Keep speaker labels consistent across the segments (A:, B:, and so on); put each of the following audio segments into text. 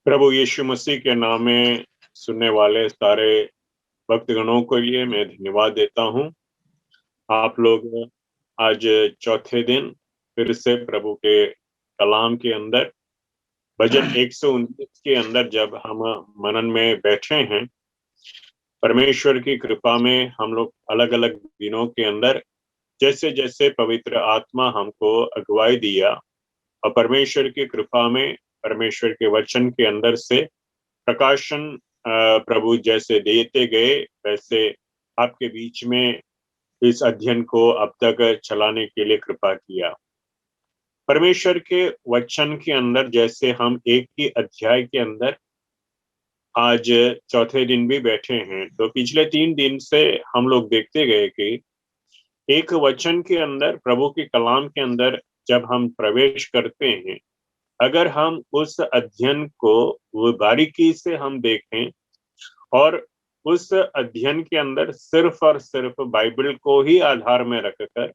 A: प्रभु यीशु मसीह के नाम में सुनने वाले सारे भक्तगणों के लिए मैं धन्यवाद देता हूँ। आप लोग आज चौथे दिन फिर से प्रभु के कलाम के अंदर भजन 119 के अंदर जब हम मनन में बैठे हैं, परमेश्वर की कृपा में हम लोग अलग अलग दिनों के अंदर जैसे जैसे पवित्र आत्मा हमको अगुवाई दिया और परमेश्वर की कृपा में परमेश्वर के वचन के अंदर से प्रकाशन प्रभु जैसे देते गए, वैसे आपके बीच में इस अध्ययन को अब तक चलाने के लिए कृपा किया। परमेश्वर के वचन के अंदर जैसे हम एक ही अध्याय के अंदर आज चौथे दिन भी बैठे हैं, तो पिछले 3 दिन से हम लोग देखते गए कि एक वचन के अंदर प्रभु के कलाम के अंदर जब हम प्रवेश करते हैं, अगर हम उस अध्ययन को वो बारीकी से हम देखें और उस अध्ययन के अंदर सिर्फ और सिर्फ बाइबल को ही आधार में रखकर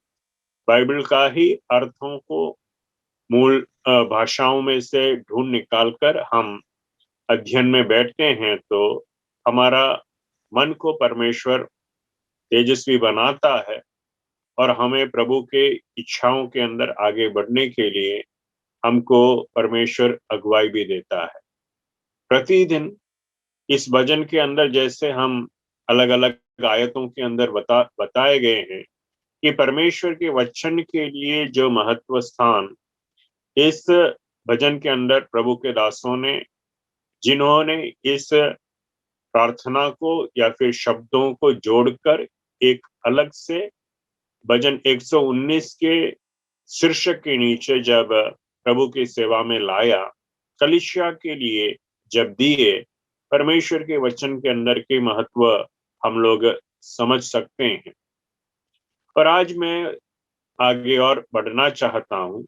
A: बाइबल का ही अर्थों को मूल भाषाओं में से ढूंढ निकाल कर हम अध्ययन में बैठते हैं, तो हमारा मन को परमेश्वर तेजस्वी बनाता है और हमें प्रभु के इच्छाओं के अंदर आगे बढ़ने के लिए हमको परमेश्वर अगुवाई भी देता है। प्रतिदिन इस भजन के अंदर जैसे हम अलग अलग आयतों के अंदर बताए गए हैं कि परमेश्वर के वचन के लिए जो महत्व स्थान इस भजन के अंदर प्रभु के दासों ने, जिन्होंने इस प्रार्थना को या फिर शब्दों को जोड़कर एक अलग से भजन 119 के शीर्षक के नीचे जब प्रभु की सेवा में लाया, कलीसिया के लिए जब दिए, परमेश्वर के वचन के अंदर के महत्व हम लोग समझ सकते हैं। और आज मैं आगे और बढ़ना चाहता हूँ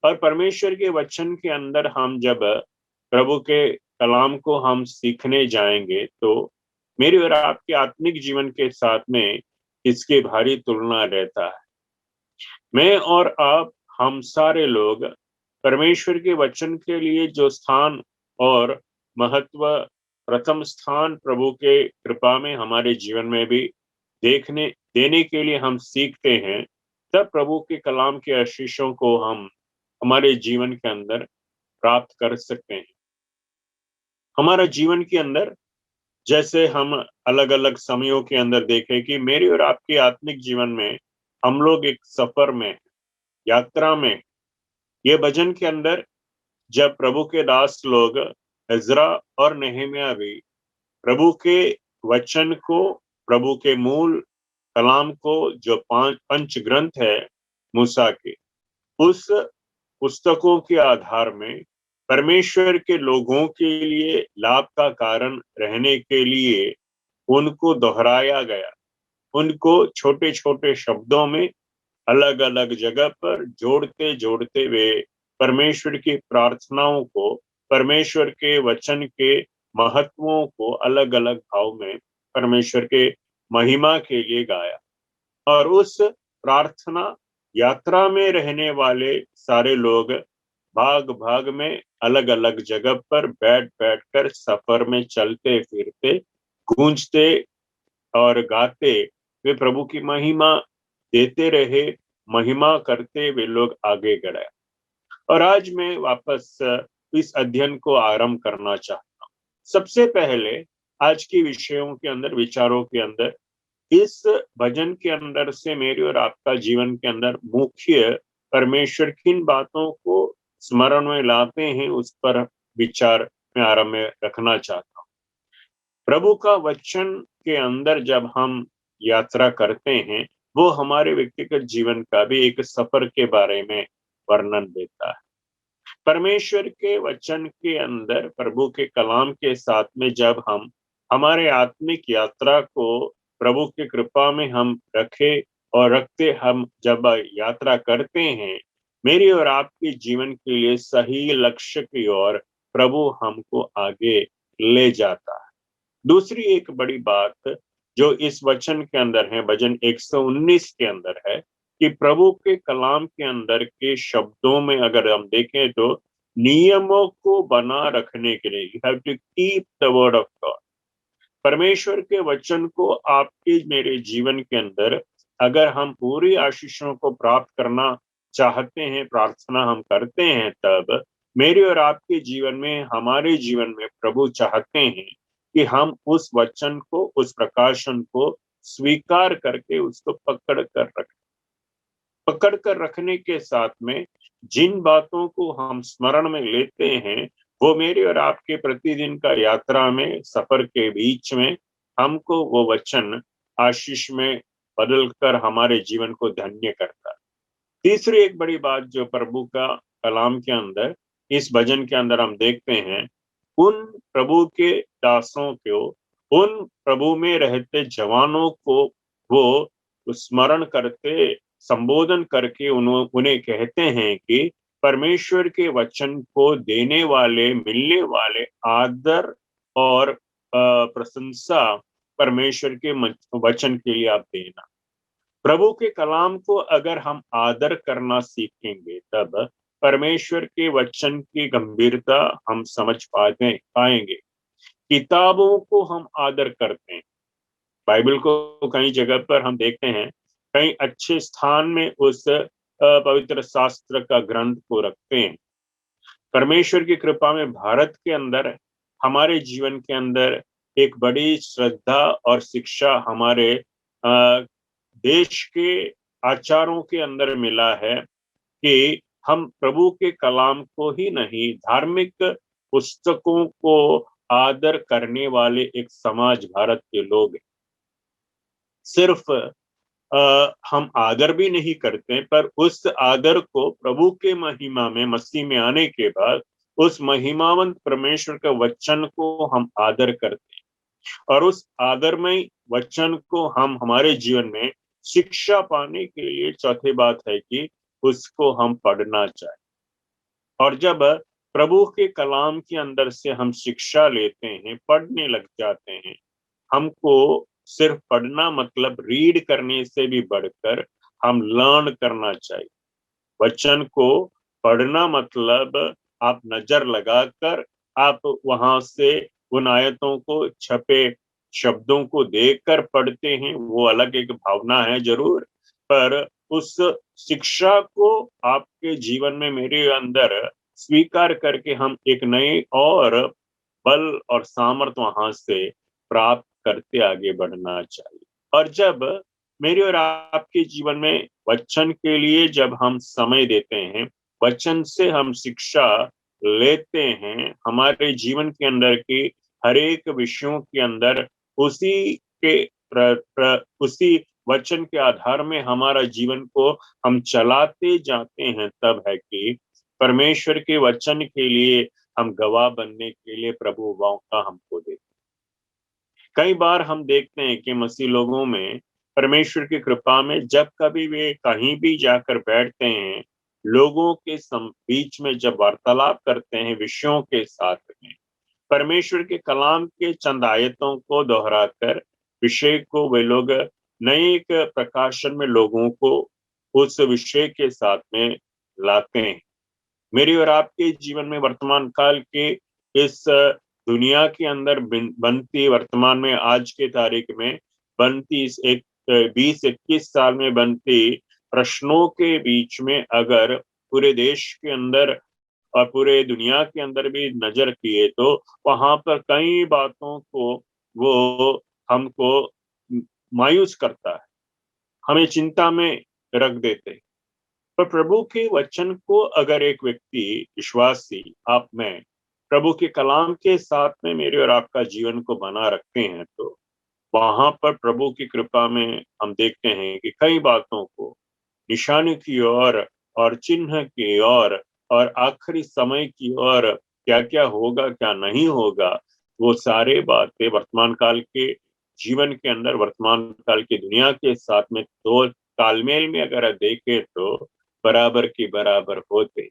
A: और परमेश्वर के वचन के अंदर हम जब प्रभु के कलाम को हम सीखने जाएंगे, तो मेरी और आपके आत्मिक जीवन के साथ में इसकी भारी तुलना रहता है। मैं और आप, हम सारे लोग परमेश्वर के वचन के लिए जो स्थान और महत्व, प्रथम स्थान प्रभु के कृपा में हमारे जीवन में भी देखने देने के लिए हम सीखते हैं, तब प्रभु के कलाम के आशीषों को हम हमारे जीवन के अंदर प्राप्त कर सकते हैं। हमारा जीवन के अंदर जैसे हम अलग अलग समयों के अंदर देखें कि मेरी और आपके आत्मिक जीवन में हम लोग एक सफर में, यात्रा में, ये भजन के अंदर जब प्रभु के दास लोग इज़रा और नेहमिया भी प्रभु के वचन को, प्रभु के मूल कलाम को, जो पंच ग्रंथ है मूसा के, उस पुस्तकों के आधार में परमेश्वर के लोगों के लिए लाभ का कारण रहने के लिए उनको दोहराया गया। उनको छोटे छोटे शब्दों में अलग अलग जगह पर जोड़ते जोड़ते वे परमेश्वर की प्रार्थनाओं को, परमेश्वर के वचन के महत्वों को अलग अलग भाव में परमेश्वर के महिमा के लिए गाया। और उस प्रार्थना यात्रा में रहने वाले सारे लोग भाग भाग में अलग अलग जगह पर बैठ बैठ कर सफर में चलते फिरते, गूंजते और गाते वे प्रभु की महिमा देते रहे, महिमा करते वे लोग आगे गए। और आज मैं वापस इस अध्ययन को आरंभ करना चाहता हूँ। सबसे पहले आज के विषयों के अंदर, विचारों के अंदर, इस भजन के अंदर से मेरे और आपका जीवन के अंदर मुख्य परमेश्वर किन बातों को स्मरण में लाते हैं, उस पर विचार में आरंभ में रखना चाहता हूँ। प्रभु का वचन के अंदर जब हम यात्रा करते हैं, वो हमारे व्यक्तिगत जीवन का भी एक सफर के बारे में वर्णन देता है। परमेश्वर के वचन के अंदर प्रभु के कलाम के साथ में जब हम हमारे आत्मिक यात्रा को प्रभु की कृपा में हम रखे और रखते, हम जब यात्रा करते हैं, मेरी और आपके जीवन के लिए सही लक्ष्य की ओर प्रभु हमको आगे ले जाता है। दूसरी एक बड़ी बात जो इस वचन के अंदर है, भजन 119 के अंदर है, कि प्रभु के कलाम के अंदर के शब्दों में अगर हम देखें तो नियमों को बना रखने के लिए you have to keep the word of God. परमेश्वर के वचन को आपके मेरे जीवन के अंदर अगर हम पूरी आशीषों को प्राप्त करना चाहते हैं, प्रार्थना हम करते हैं, तब मेरे और आपके जीवन में, हमारे जीवन में प्रभु चाहते हैं कि हम उस वचन को, उस प्रकाशन को स्वीकार करके उसको पकड़ कर रखने के साथ में जिन बातों को हम स्मरण में लेते हैं, वो मेरे और आपके प्रतिदिन का यात्रा में, सफर के बीच में हमको वो वचन आशीष में बदल कर हमारे जीवन को धन्य करता है। तीसरी एक बड़ी बात जो प्रभु का कलाम के अंदर, इस भजन के अंदर हम देखते हैं, उन प्रभु के दासों को, उन प्रभु में रहते जवानों को वो स्मरण करते, संबोधन करके उन्हें कहते हैं कि परमेश्वर के वचन को देने वाले, मिलने वाले आदर और प्रशंसा परमेश्वर के वचन के लिए आप देना। प्रभु के कलाम को अगर हम आदर करना सीखेंगे, तब परमेश्वर के वचन की गंभीरता हम समझ पाएंगे। किताबों को हम आदर करते हैं, बाइबल को कई जगह पर हम देखते हैं, कई अच्छे स्थान में उस पवित्र शास्त्र का ग्रंथ को रखते हैं। परमेश्वर की कृपा में भारत के अंदर, हमारे जीवन के अंदर एक बड़ी श्रद्धा और शिक्षा हमारे देश के आचारों के अंदर मिला है कि हम प्रभु के कलाम को ही नहीं, धार्मिक पुस्तकों को आदर करने वाले एक समाज भारत के लोग हैं। सिर्फ हम आदर भी नहीं करते, पर उस आदर को प्रभु के महिमा में, मसीह में आने के बाद उस महिमावंत परमेश्वर के वचन को हम आदर करते हैं, और उस आदरमय वचन को हम हमारे जीवन में शिक्षा पाने के लिए चौथी बात है कि उसको हम पढ़ना चाहिए। और जब प्रभु के कलाम के अंदर से हम शिक्षा लेते हैं, पढ़ने लग जाते हैं, हमको सिर्फ पढ़ना मतलब रीड करने से भी बढ़कर हम लर्न करना चाहिए। वचन को पढ़ना मतलब आप नजर लगाकर आप वहां से उन आयतों को, छपे शब्दों को देखकर पढ़ते हैं, वो अलग एक भावना है जरूर, पर उस शिक्षा को आपके जीवन में, मेरे अंदर स्वीकार करके हम एक नए और बल और सामर्थ्य वहां से प्राप्त करते आगे बढ़ना चाहिए। और जब मेरे और आपके जीवन में वचन के लिए जब हम समय देते हैं, वचन से हम शिक्षा लेते हैं, हमारे जीवन के अंदर की हर एक विषयों के अंदर उसी के उसी वचन के आधार में हमारा जीवन को हम चलाते जाते हैं, तब है कि परमेश्वर के वचन के लिए हम गवाह बनने के लिए प्रभु मौका हमको देते। कई बार हम देखते हैं कि मसीह लोगों में परमेश्वर की कृपा में जब कभी वे कहीं भी जाकर बैठते हैं, लोगों के बीच में जब वार्तालाप करते हैं विषयों के साथ में, परमेश्वर के कलाम के चंद आयतों को दोहराकर विषय को वे लोग नए एक प्रकाशन में लोगों को उस विषय के साथ में लाते हैं। मेरी और आपके जीवन में वर्तमान काल के इस दुनिया के अंदर बनती, वर्तमान में आज के तारीख में बनती, इस 20-21 साल में बनती प्रश्नों के बीच में अगर पूरे देश के अंदर और पूरे दुनिया के अंदर भी नजर किए, तो वहां पर कई बातों को वो हमको मायूस करता है, हमें चिंता में रख देते हैं। पर प्रभु के वचन को अगर एक व्यक्ति, विश्वासी, आप में प्रभु के कलाम के साथ में मेरे और आपका जीवन को बना रखते हैं, तो वहां पर प्रभु की कृपा में हम देखते हैं कि कई बातों को निशानी की ओर और चिन्ह की ओर और आखिरी समय की ओर, क्या क्या होगा क्या नहीं होगा, वो सारे बातें वर्तमान काल के जीवन के अंदर, वर्तमान काल की दुनिया के साथ में दो तालमेल में अगर देखें तो बराबर की बराबर होते।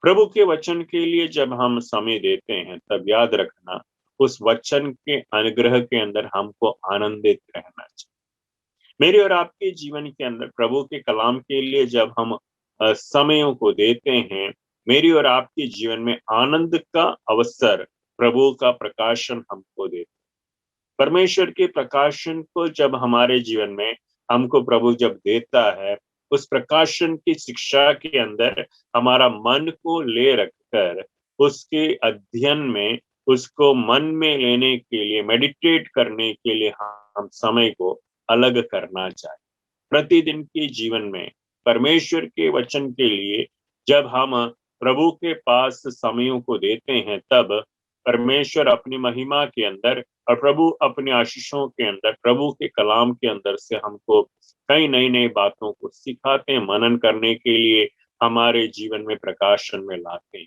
A: प्रभु के वचन के लिए जब हम समय देते हैं, तब याद रखना उस वचन के अनुग्रह के अंदर हमको आनंदित रहना चाहिए। मेरे और आपके जीवन के अंदर प्रभु के कलाम के लिए जब हम समयों को देते हैं, मेरी और आपके जीवन में आनंद का अवसर, प्रभु का प्रकाशन हमको दे। परमेश्वर के प्रकाशन को जब हमारे जीवन में हमको प्रभु जब देता है, उस प्रकाशन की शिक्षा के अंदर हमारा मन को ले रखकर उसके अध्ययन में, उसको मन में लेने के लिए, मेडिटेट करने के लिए हम समय को अलग करना चाहिए। प्रतिदिन के जीवन में परमेश्वर के वचन के लिए जब हम प्रभु के पास समयों को देते हैं, तब परमेश्वर अपनी महिमा के अंदर और प्रभु अपनी आशीषों के अंदर, प्रभु के कलाम के अंदर से हमको कई नई नई बातों को सिखाते हैं, मनन करने के लिए हमारे जीवन में प्रकाशन में लाते हैं।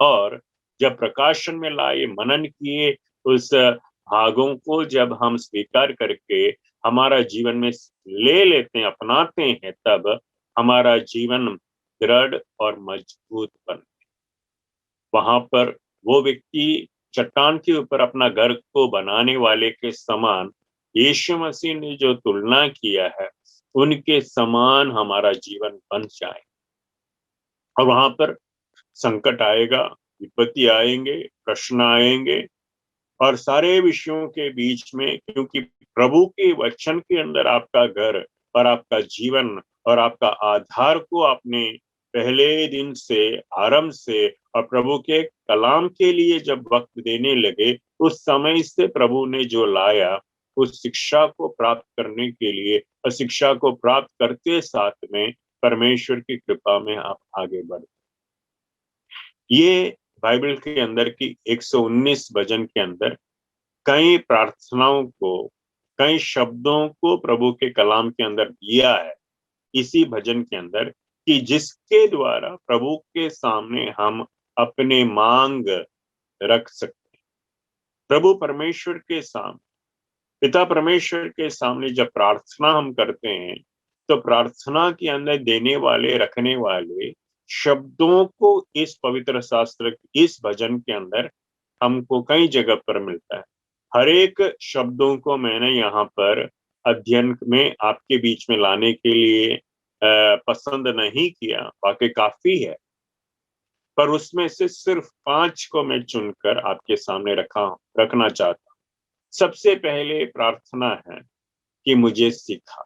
A: और जब प्रकाशन में लाए, मनन किए, उस भागों को जब हम स्वीकार करके हमारा जीवन में ले लेते हैं, अपनाते हैं, तब हमारा जीवन दृढ़ और मजबूत बन। वहां पर वो व्यक्ति चट्टान के ऊपर अपना घर को बनाने वाले के समान यीशु मसीह ने जो तुलना किया है, उनके समान हमारा जीवन बन जाए। और वहां पर संकट आएगा, विपत्ति आएंगे, प्रश्न आएंगे, और सारे विषयों के बीच में, क्योंकि प्रभु के वचन के अंदर आपका घर और आपका जीवन और आपका आधार को आपने पहले दिन से, आरंभ से, और प्रभु के कलाम के लिए जब वक्त देने लगे, उस समय से प्रभु ने जो लाया, उस शिक्षा को प्राप्त करने के लिए और शिक्षा को प्राप्त करते साथ में परमेश्वर की कृपा में आप आगे बढ़े। ये बाइबल के अंदर की 119 भजन के अंदर कई प्रार्थनाओं को, कई शब्दों को प्रभु के कलाम के अंदर दिया है इसी भजन के अंदर, कि जिसके द्वारा प्रभु के सामने हम अपने मांग रख सकते हैं। प्रभु परमेश्वर के सामने, पिता परमेश्वर के सामने जब प्रार्थना हम करते हैं, तो प्रार्थना के अंदर देने वाले, रखने वाले शब्दों को इस पवित्र शास्त्र, इस भजन के अंदर हमको कई जगह पर मिलता है। हर एक शब्दों को मैंने यहाँ पर अध्ययन में आपके बीच में लाने के लिए पसंद नहीं किया, बाकी काफी है, पर उसमें से सिर्फ 5 को मैं चुनकर आपके सामने रखना चाहता हूँ। सबसे पहले प्रार्थना है कि मुझे सिखा।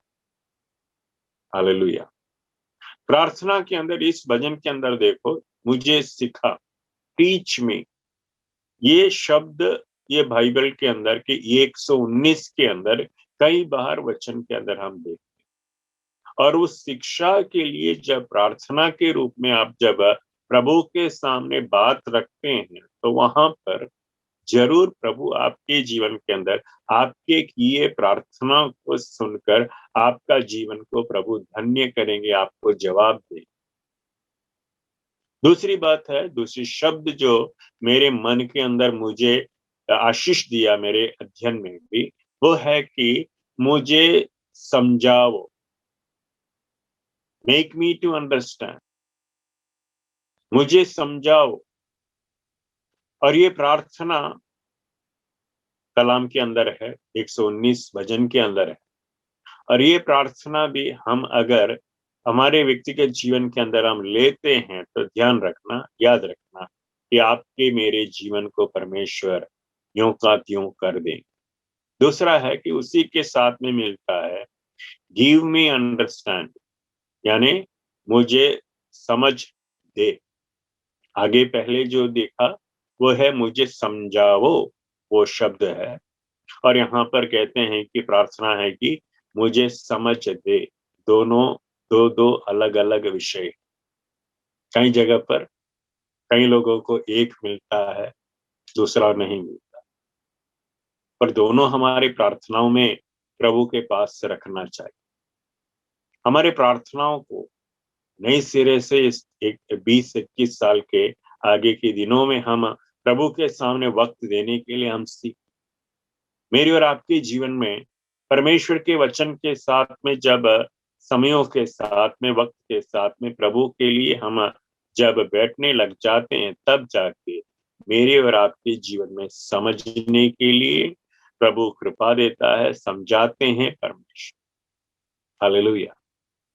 A: हालेलुया। प्रार्थना के अंदर, इस भजन के अंदर देखो, मुझे सिखा, टीच मी, ये शब्द, ये बाइबल के अंदर के 119 के अंदर कई बार वचन के अंदर हम देखते हैं। और उस शिक्षा के लिए जब प्रार्थना के रूप में आप जब प्रभु के सामने बात रखते हैं, तो वहां पर जरूर प्रभु आपके जीवन के अंदर आपके किए प्रार्थना को सुनकर आपका जीवन को प्रभु धन्य करेंगे, आपको जवाब देंगे। दूसरी बात है, दूसरी शब्द जो मेरे मन के अंदर मुझे आशीष दिया मेरे अध्ययन में भी, वो है कि मुझे समझाओ, मेक मी टू अंडरस्टैंड, मुझे समझाओ। और ये प्रार्थना कलाम के अंदर है, 119 भजन के अंदर है। और ये प्रार्थना भी हम अगर हमारे व्यक्तिगत जीवन के अंदर हम लेते हैं, तो ध्यान रखना, याद रखना कि आपके मेरे जीवन को परमेश्वर यूं का त्यों कर दें। दूसरा है कि उसी के साथ में मिलता है, गिव मी अंडरस्टैंड, यानी मुझे समझ दे। आगे पहले जो देखा वो है मुझे समझाओ, वो शब्द है। और यहाँ पर कहते हैं कि प्रार्थना है कि मुझे समझ दे। दोनों दो दो अलग अलग विषय। कई जगह पर कई लोगों को एक मिलता है, दूसरा नहीं मिलता, पर दोनों हमारी प्रार्थनाओं में प्रभु के पास से रखना चाहिए। हमारे प्रार्थनाओं को नए सिरे से इस 20-21 साल के आगे के दिनों में हम प्रभु के सामने वक्त देने के लिए हम सीख, मेरी और आपके जीवन में परमेश्वर के वचन के साथ में, जब समयों के साथ में, वक्त के साथ में प्रभु के लिए हम जब बैठने लग जाते हैं, तब जाके मेरे और आपके जीवन में समझने के लिए प्रभु कृपा देता है, समझाते हैं परमेश्वर। हालेलुया।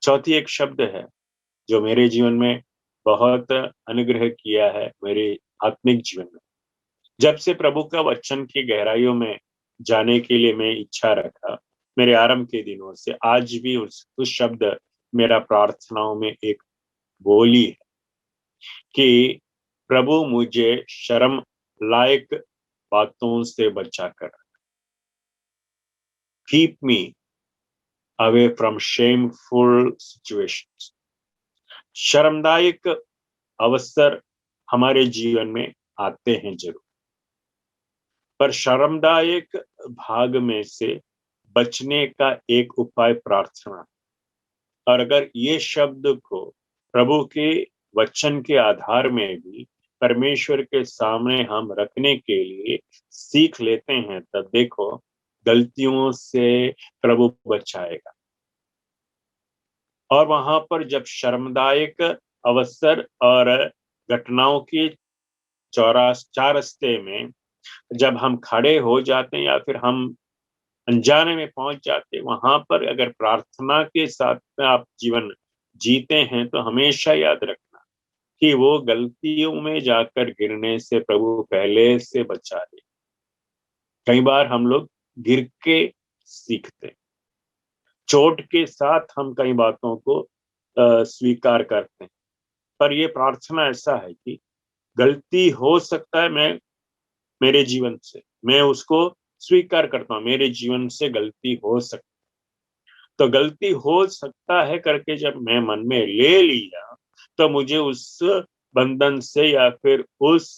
A: चौथी एक शब्द है जो मेरे जीवन में बहुत अनुग्रह किया है मेरे आत्मिक जीवन में। जब से प्रभु का वचन की गहराइयों में जाने के लिए मैं इच्छा रखा, मेरे आरंभ के दिनों से आज भी उस शब्द मेरा प्रार्थनाओं में एक बोली है कि प्रभु मुझे शर्म लायक बातों से बचा कर, keep me away from shameful situations. शर्मदायक अवसर हमारे जीवन में आते हैं जरूर, पर शर्मदायक भाग में से बचने का एक उपाय प्रार्थना। और अगर ये शब्द को प्रभु के वचन के आधार में भी परमेश्वर के सामने हम रखने के लिए सीख लेते हैं, तब देखो गलतियों से प्रभु बचाएगा। और वहां पर जब शर्मदायक अवसर और घटनाओं की चौरास्ते में जब हम खड़े हो जाते हैं या फिर हम अनजाने में पहुंच जाते हैं, वहां पर अगर प्रार्थना के साथ में आप जीवन जीते हैं तो हमेशा याद रखना कि वो गलतियों में जाकर गिरने से प्रभु पहले से बचा ले। कई बार हम लोग गिर के सीखते, चोट के साथ हम कई बातों को स्वीकार करते हैं। पर ये प्रार्थना ऐसा है कि गलती हो सकता है मेरे जीवन से, मैं उसको स्वीकार करता हूँ, मेरे जीवन से गलती हो सकती, तो गलती हो सकता है करके जब मैं मन में ले लिया, तो मुझे उस बंधन से या फिर उस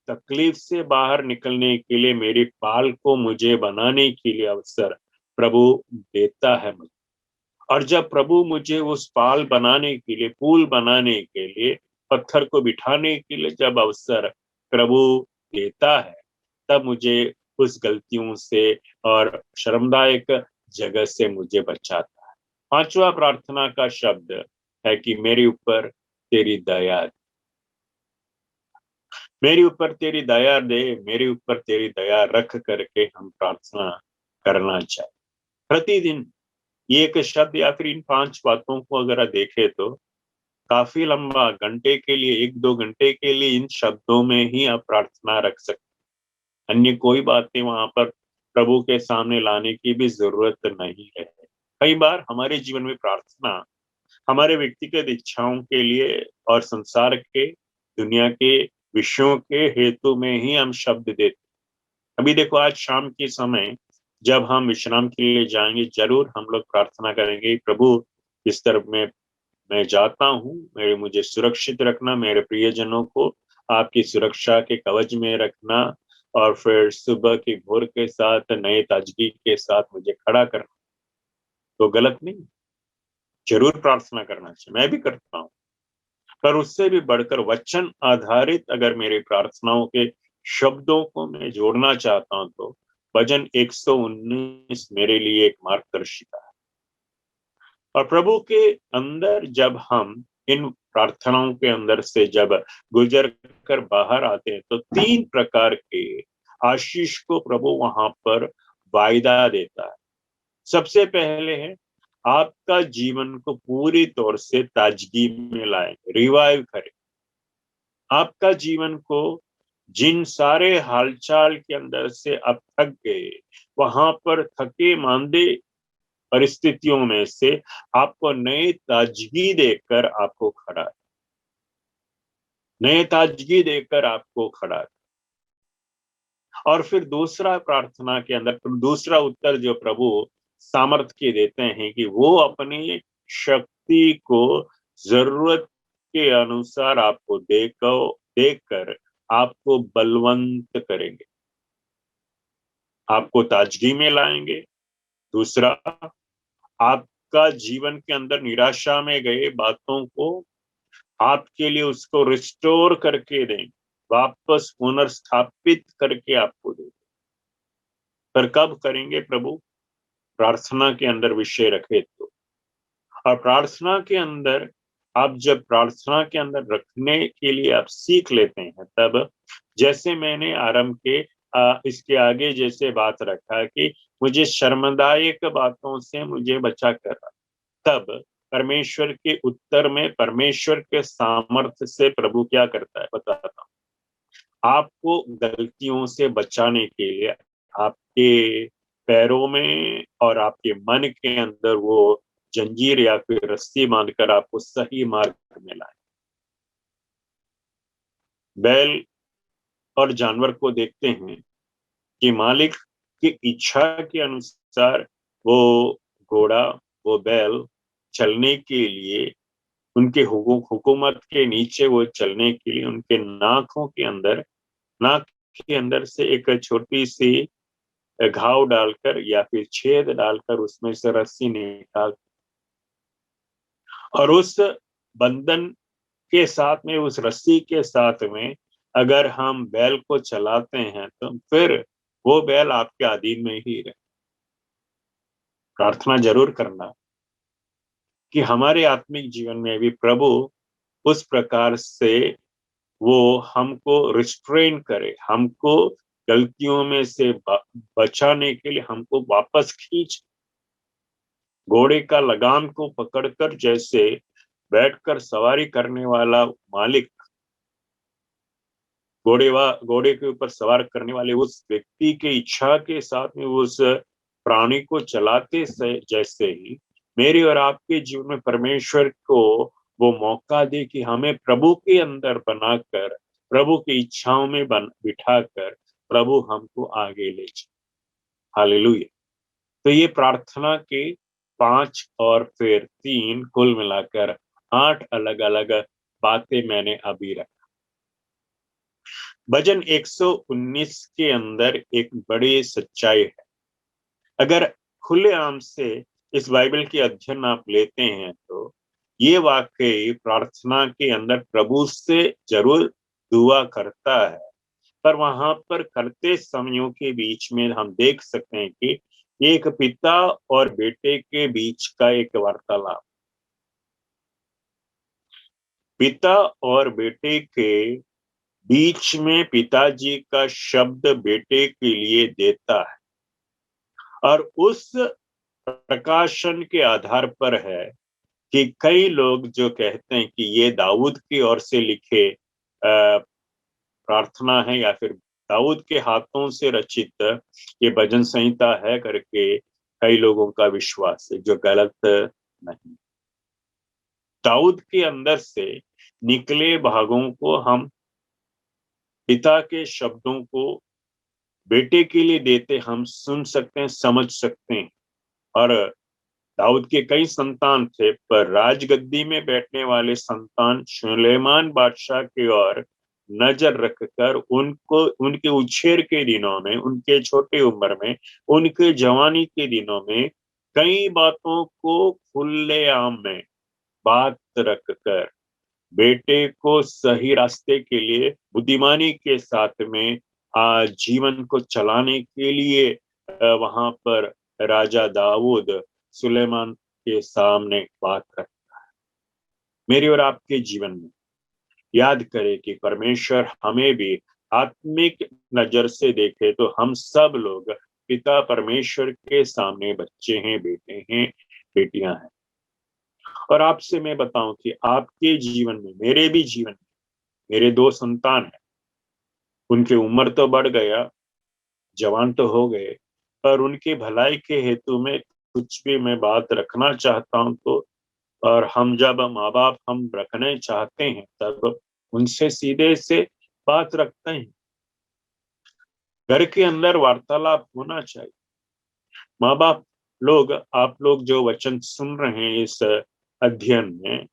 A: तकलीफ से बाहर निकलने के लिए, मेरी पाल को मुझे बनाने के लिए अवसर प्रभु देता है मुझे। और जब प्रभु मुझे उस पाल बनाने के लिए, पुल बनाने के लिए, पत्थर को बिठाने के लिए जब अवसर प्रभु देता है, तब मुझे उस गलतियों से और शर्मदायक जगह से मुझे बचाता है। पांचवा प्रार्थना का शब्द है कि मेरे ऊपर तेरी दया दे, मेरे ऊपर तेरी दया दे, मेरे ऊपर तेरी दया रख करके हम प्रार्थना करना चाहिए प्रतिदिन। ये एक शब्द या फिर इन 5 बातों को अगर आप देखें तो काफी लंबा, घंटे के लिए, 1-2 घंटे के लिए इन शब्दों में ही आप प्रार्थना रख सकते। अन्य कोई बातें वहां पर प्रभु के सामने लाने की भी जरूरत नहीं है। कई बार हमारे जीवन में प्रार्थना हमारे व्यक्तिगत इच्छाओं के लिए और संसार के, दुनिया के विषयों के हेतु में ही हम शब्द देते। अभी देखो आज शाम के समय जब हम विश्राम के लिए जाएंगे, जरूर हम लोग प्रार्थना करेंगे, प्रभु इस तरफ में मैं जाता हूँ, मेरे मुझे सुरक्षित रखना, मेरे प्रियजनों को आपकी सुरक्षा के कवच में रखना, और फिर सुबह की भोर के साथ नए ताजगी के साथ मुझे खड़ा करना। तो गलत नहीं, जरूर प्रार्थना करना चाहिए, मैं भी करता हूँ। पर उससे भी बढ़कर वचन आधारित अगर मेरी प्रार्थनाओं के शब्दों को मैं जोड़ना चाहता हूँ, तो भजन 119 मेरे लिए एक मार्गदर्शिका है। और प्रभु के अंदर जब हम इन प्रार्थनाओं के अंदर से जब गुजर कर बाहर आते हैं, तो 3 प्रकार के आशीष को प्रभु वहां पर वायदा देता है। सबसे पहले है आपका जीवन को पूरी तौर से ताजगी में लाएंगे, रिवाइव करें आपका जीवन को। जिन सारे हालचाल के अंदर से आप थक गए, वहां पर थके मांदे परिस्थितियों में से आपको नई ताजगी देकर आपको खड़ा है, नए ताजगी देकर आपको खड़ा है। और फिर दूसरा प्रार्थना के अंदर दूसरा उत्तर जो प्रभु सामर्थ्य के देते हैं कि वो अपनी शक्ति को जरूरत के अनुसार आपको देकर आपको बलवंत करेंगे, आपको ताजगी में लाएंगे। दूसरा, आपका जीवन के अंदर निराशा में गए बातों को आपके लिए उसको रिस्टोर करके देंगे, वापस पुनर्स्थापित करके आपको देंगे। पर कब करेंगे प्रभु? प्रार्थना के अंदर विषय रखे तो। और प्रार्थना के अंदर आप जब प्रार्थना के अंदर रखने के लिए आप सीख लेते हैं, तब जैसे मैंने आरंभ के इसके आगे जैसे बात रखा कि मुझे शर्मदायक बातों से मुझे बचा कर, तब परमेश्वर के उत्तर में परमेश्वर के सामर्थ्य से प्रभु क्या करता है बताता हूँ। आपको गलतियों से बचाने के लिए आपके पैरों में और आपके मन के अंदर वो जंजीर या फिर रस्सी बांधकर आपको सही मार्ग में लाए। बैल और जानवर को देखते हैं कि मालिक की इच्छा के अनुसार वो घोड़ा, वो बैल चलने के लिए उनके हुकूमत के नीचे वो चलने के लिए उनके नाक के अंदर से एक छोटी सी घाव डालकर या फिर छेद डालकर उसमें से रस्सी निकाल और उस बंधन के साथ में, उस रस्सी के साथ में अगर हम बैल को चलाते हैं तो फिर वो बैल आपके अधीन में ही रहे। प्रार्थना जरूर करना कि हमारे आत्मिक जीवन में भी प्रभु उस प्रकार से वो हमको रिस्ट्रेन करे, हमको गलतियों में से बचाने के लिए हमको वापस खींच, घोड़े का लगाम को पकड़कर जैसे बैठकर सवारी करने वाला मालिक घोड़े के ऊपर सवार करने वाले उस व्यक्ति के इच्छा के साथ में उस प्राणी को चलाते से जैसे ही मेरे और आपके जीवन में परमेश्वर को वो मौका दे कि हमें प्रभु के अंदर बनाकर, प्रभु की इच्छाओं में बिठाकर प्रभु हमको आगे ले जाए। हालेलुया। तो ये प्रार्थना के 5 और फिर 3 कुल मिलाकर 8 अलग अलग बातें मैंने अभी रखा। भजन 119 के अंदर एक बड़ी सच्चाई है। अगर खुलेआम से इस बाइबल के अध्ययन आप लेते हैं तो ये वाकई प्रार्थना के अंदर प्रभु से जरूर दुआ करता है, पर वहां पर करते समयों के बीच में हम देख सकते हैं कि एक पिता और बेटे के बीच का एक वार्तालाप, पिता और बेटे के बीच में पिताजी का शब्द बेटे के लिए देता है और उस प्रकाशन के आधार पर है कि कई लोग जो कहते हैं कि ये दाऊद की ओर से लिखे प्रार्थना है या फिर दाऊद के हाथों से रचित ये भजन संहिता है करके कई लोगों का विश्वास है, जो गलत नहीं। दाऊद के अंदर से निकले भागों को हम पिता के शब्दों को बेटे के लिए देते हम सुन सकते हैं, समझ सकते हैं। और दाऊद के कई संतान थे, पर राजगद्दी में बैठने वाले संतान सुलेमान बादशाह की ओर नजर रखकर उनको उनके उछेर के दिनों में, उनके छोटे उम्र में, उनके जवानी के दिनों में कई बातों को खुलेआम में बात रखकर बेटे को सही रास्ते के लिए बुद्धिमानी के साथ में जीवन को चलाने के लिए वहां पर राजा दाऊद सुलेमान के सामने बात रखता है। मेरे और आपके जीवन में याद करें कि परमेश्वर हमें भी आत्मिक नजर से देखे तो हम सब लोग पिता परमेश्वर के सामने बच्चे हैं, बेटे हैं, बेटियां हैं। और आपसे मैं बताऊं कि आपके जीवन में, मेरे भी जीवन में, मेरे 2 संतान हैं, उनकी उम्र तो बढ़ गया, जवान तो हो गए, पर उनकी भलाई के हेतु में कुछ भी मैं बात रखना चाहता हूं तो, और हम जब माँ बाप हम रखने चाहते हैं तब उनसे सीधे से बात रखते हैं। घर के अंदर वार्तालाप होना चाहिए। माँ बाप लोग, आप लोग जो वचन सुन रहे हैं इस अध्ययन में,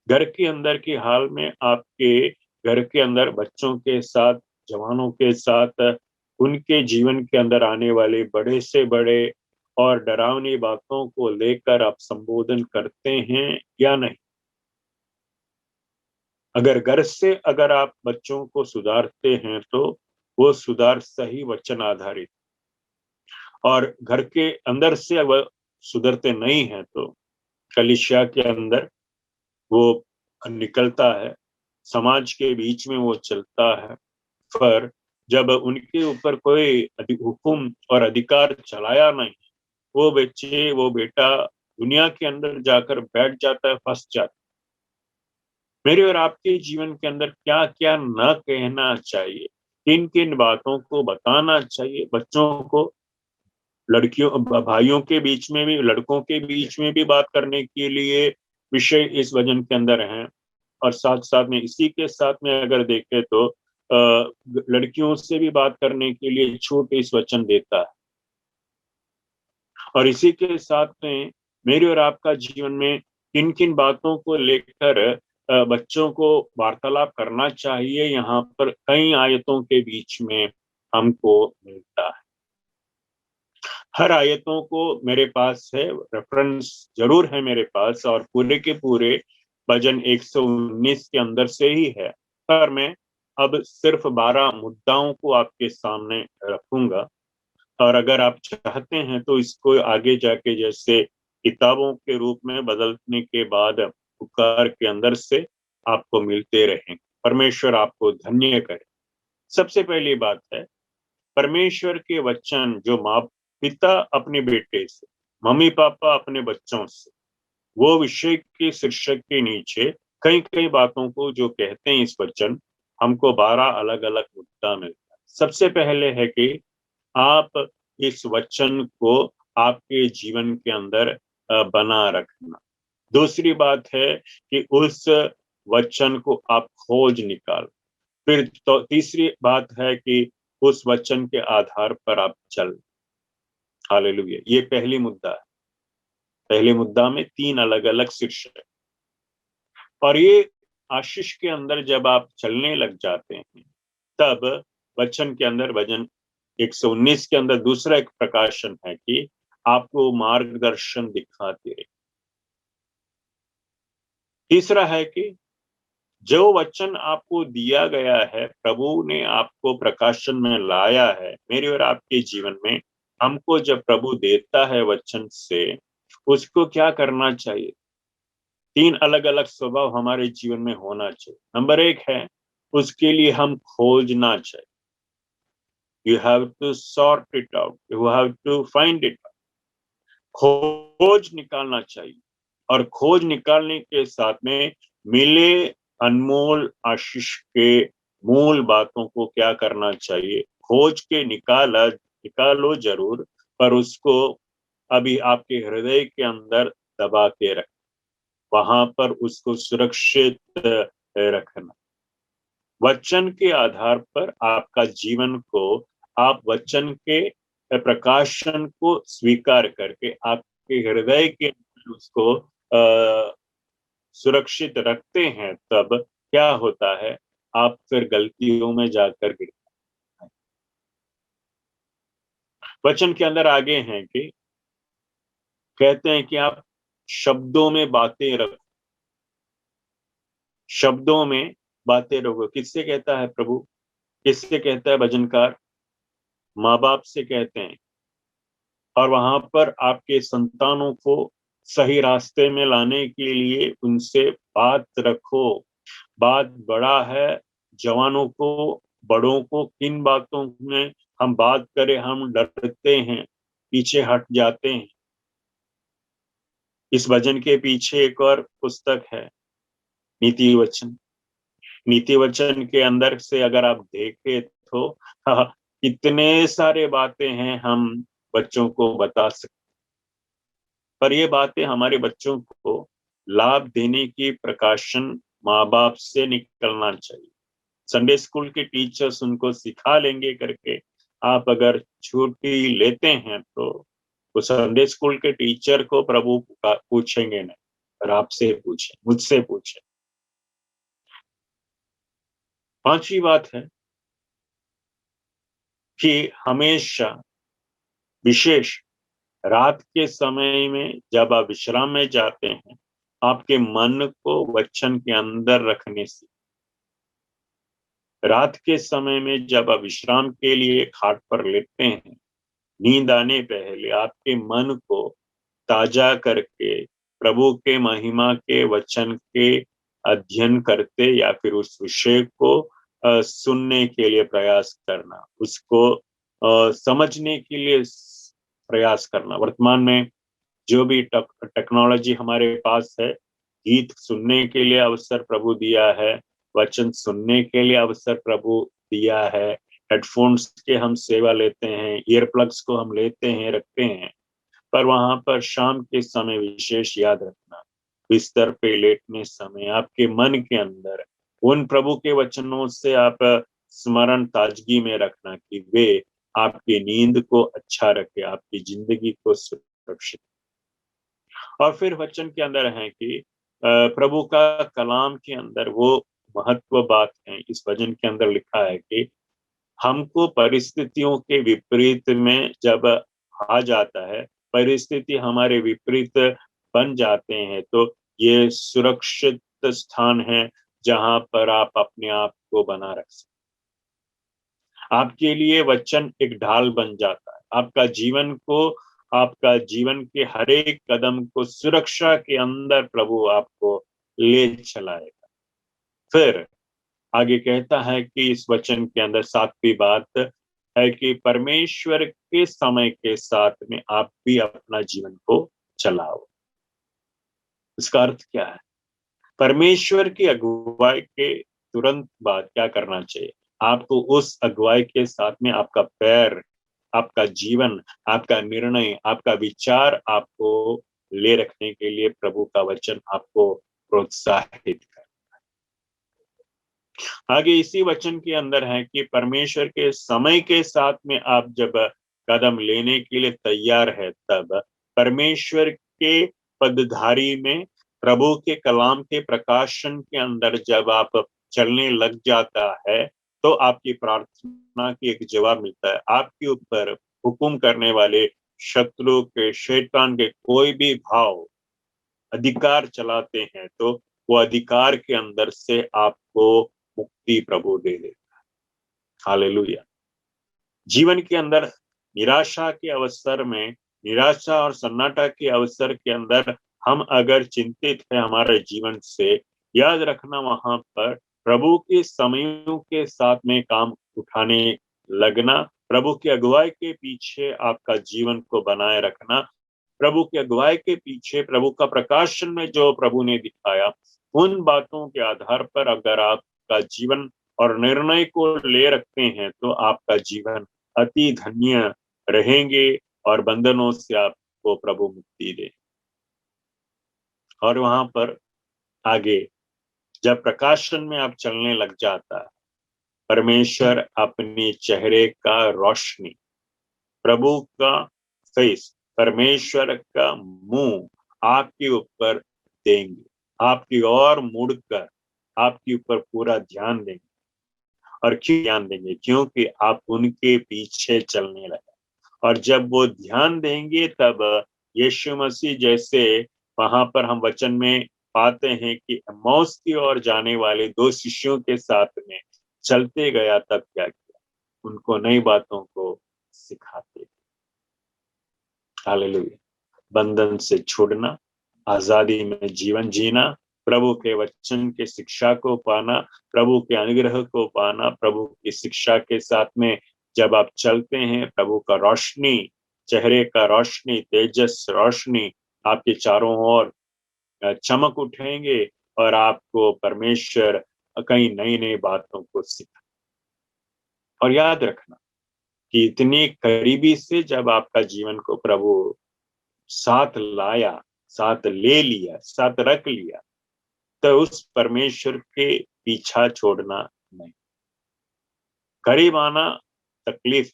A: घर के अंदर की हाल में आपके घर के अंदर बच्चों के साथ, जवानों के साथ, उनके जीवन के अंदर आने वाले बड़े से बड़े और डरावनी बातों को लेकर आप संबोधन करते हैं या नहीं? अगर घर से अगर आप बच्चों को सुधारते हैं तो वो सुधार सही वचन आधारित, और घर के अंदर से अगर सुधरते नहीं है तो कलीसिया के अंदर वो निकलता है, समाज के बीच में वो चलता है, पर जब उनके ऊपर कोई हुक्म और अधिकार चलाया नहीं, वो बच्चे, वो बेटा दुनिया के अंदर जाकर बैठ जाता है, फंस जाता है। मेरे और आपके जीवन के अंदर क्या क्या न कहना चाहिए, किन किन बातों को बताना चाहिए, बच्चों को, लड़कियों भाइयों के बीच में भी, लड़कों के बीच में भी बात करने के लिए विषय इस वचन के अंदर हैं। और साथ साथ में इसी के साथ में अगर देखें तो लड़कियों से भी बात करने के लिए छूट इस वचन देता है। और इसी के साथ में मेरे और आपका जीवन में किन किन बातों को लेकर बच्चों को वार्तालाप करना चाहिए, यहाँ पर कई आयतों के बीच में हमको मिलता है। हर आयतों को मेरे पास है, रेफरेंस जरूर है मेरे पास, और पूरे के पूरे भजन 119 के अंदर से ही है। पर मैं अब सिर्फ 12 मुद्दाओं को आपके सामने रखूंगा। और अगर आप चाहते हैं तो इसको आगे जाके जैसे किताबों के रूप में बदलने के बाद पुकार के अंदर से आपको मिलते रहें। परमेश्वर आपको धन्य करे। सबसे पहली बात है, परमेश्वर के वचन जो माँ पिता अपने बेटे से, मम्मी पापा अपने बच्चों से, वो विषय के शीर्षक के नीचे कई कई बातों को जो कहते हैं इस वचन, हमको 12 अलग अलग मुद्दा मिलता है। सबसे पहले है कि आप इस वचन को आपके जीवन के अंदर बना रखना। दूसरी बात है कि उस वचन को आप खोज निकाल। फिर तो तीसरी बात है कि उस वचन के आधार पर आप चल। हालेलुया। ये पहली मुद्दा है। पहले मुद्दा में 3 अलग अलग शीर्षक, और ये आशीष के अंदर जब आप चलने लग जाते हैं, तब वचन के अंदर भजन 119 के अंदर दूसरा एक प्रकाशन है कि आपको मार्गदर्शन दिखाते रहे। तीसरा है कि जो वचन आपको दिया गया है, प्रभु ने आपको प्रकाशन में लाया है मेरे और आपके जीवन में, हमको जब प्रभु देता है वचन से, उसको क्या करना चाहिए? 3 अलग अलग स्वभाव हमारे जीवन में होना चाहिए। नंबर 1 है, उसके लिए हम खोजना चाहिए। You have to sort it out, you have to find it. खोज निकालना चाहिए। और खोज निकालने के साथ में मिले अनमोल आशीष के मूल बातों को क्या करना चाहिए? खोज के निकालो जरूर, पर उसको अभी आपके हृदय के अंदर दबा के रख, वहां पर उसको सुरक्षित रखना। वचन के आधार पर आपका जीवन को, आप वचन के प्रकाशन को स्वीकार करके आपके हृदय के अंदर उसको सुरक्षित रखते हैं, तब क्या होता है? आप फिर गलतियों में जाकर गिरते हैं। वचन के अंदर आगे हैं कि कहते हैं कि आप शब्दों में बातें रखो, शब्दों में बातें रखो। किससे कहता है प्रभु? किससे कहता है भजनकार? माँ बाप से कहते हैं। और वहां पर आपके संतानों को सही रास्ते में लाने के लिए उनसे बात रखो। बात बड़ा है। जवानों को, बड़ों को किन बातों में हम बात करें, हम डरते हैं, पीछे हट जाते हैं। इस भजन के पीछे एक और पुस्तक है, नीति वचन। नीति वचन के अंदर से अगर आप देखें तो कितने सारे बातें हैं हम बच्चों को बता सकते, पर ये बातें हमारे बच्चों को लाभ देने की प्रकाशन माँ बाप से निकलना चाहिए। संडे स्कूल के टीचर्स उनको सिखा लेंगे करके आप अगर छुट्टी लेते हैं तो वो संडे स्कूल के टीचर को प्रभु पूछेंगे नहीं, पर आपसे पूछे, मुझसे पूछे। पांचवी बात है कि हमेशा विशेष रात के समय में जब आप विश्राम में जाते हैं, आपके मन को वचन के अंदर रखने से, रात के समय में जब आप विश्राम के लिए खाट पर लेटते हैं, नींद आने पहले आपके मन को ताजा करके प्रभु के महिमा के वचन के अध्ययन करते, या फिर उस विषय को सुनने के लिए प्रयास करना, उसको समझने के लिए प्रयास करना। वर्तमान में जो भी टेक्नोलॉजी हमारे पास है, गीत सुनने के लिए अवसर प्रभु दिया है, वचन सुनने के लिए अवसर प्रभु दिया है, हेडफोन्स के हम सेवा लेते हैं, ईयर प्लग्स को हम लेते हैं, रखते हैं, पर वहां पर शाम के समय विशेष याद रखना, बिस्तर पे लेटने समय आपके मन के अंदर उन प्रभु के वचनों से आप स्मरण ताजगी में रखना कि वे आपकी नींद को अच्छा रखे, आपकी जिंदगी को सुरक्षित। और फिर वचन के अंदर है कि प्रभु का कलाम के अंदर वो महत्व बात है, इस वचन के अंदर लिखा है कि हमको परिस्थितियों के विपरीत में जब आ जाता है, परिस्थिति हमारे विपरीत बन जाते हैं, तो ये सुरक्षित स्थान है जहां पर आप अपने आप को बना रख सकते। आपके लिए वचन एक ढाल बन जाता है, आपका जीवन के हर एक कदम को सुरक्षा के अंदर प्रभु आपको ले चलाएगा। फिर आगे कहता है कि इस वचन के अंदर 7वीं बात है कि परमेश्वर के समय के साथ में आप भी अपना जीवन को चलाओ। इसका अर्थ क्या है? परमेश्वर की अगुवाई के तुरंत बाद क्या करना चाहिए? आपको उस अगुवाई के साथ में आपका पैर, आपका जीवन, आपका निर्णय, आपका विचार आपको ले रखने के लिए प्रभु का वचन आपको प्रोत्साहित कर। आगे इसी वचन के अंदर है कि परमेश्वर के समय के साथ में आप जब कदम लेने के लिए तैयार है, तब परमेश्वर के पदधारी में प्रभु के कलाम के प्रकाशन के अंदर जब आप चलने लग जाता है, तो आपकी प्रार्थना की एक जवाब मिलता है। आपके ऊपर हुकुम करने वाले शत्रु के, शैतान के कोई भी भाव अधिकार चलाते हैं, तो वो अधिकार के अंदर से आपको मुक्ति प्रभु दे देता है। हालेलुया। जीवन के अंदर निराशा के अवसर में, निराशा और सन्नाटा के अवसर के अंदर हम अगर चिंतित है हमारे जीवन से, याद रखना वहां पर प्रभु के समयों के साथ में काम उठाने लगना, प्रभु की अगुवाई के पीछे आपका जीवन को बनाए रखना, प्रभु की अगुवाई के पीछे प्रभु का प्रकाशन में जो प्रभु ने दिखाया, उन बातों के आधार पर अगर आपका जीवन और निर्णय को ले रखते हैं, तो आपका जीवन अति धन्य रहेंगे और बंधनों से आपको प्रभु मुक्ति दे। और वहां पर आगे जब प्रकाशन में आप चलने लग जाता है, परमेश्वर अपने चेहरे का रोशनी, प्रभु का फेस, परमेश्वर का मुंह आपके ऊपर देंगे, आपकी ओर मुड़कर आपके ऊपर पूरा ध्यान देंगे। और क्यों ध्यान देंगे? क्योंकि आप उनके पीछे चलने लगे। और जब वो ध्यान देंगे, तब यीशु मसीह जैसे वहां पर हम वचन में पाते हैं कि एम्माउस की ओर जाने वाले 2 शिष्यों के साथ में चलते गया, तब क्या किया? उनको नई बातों को सिखाते। हालेलुया। बंधन से छूटना, आजादी में जीवन जीना, प्रभु के वचन के शिक्षा को पाना, प्रभु के अनुग्रह को पाना, प्रभु की शिक्षा के साथ में जब आप चलते हैं, प्रभु का रोशनी, चेहरे का रोशनी, तेजस रोशनी आपके चारों ओर चमक उठेंगे और आपको परमेश्वर कई नई नई बातों को सिखा। और याद रखना कि इतनी करीबी से जब आपका जीवन को प्रभु साथ लाया, साथ ले लिया, साथ रख लिया, तो उस परमेश्वर के पीछा छोड़ना नहीं। करीब आना तकलीफ,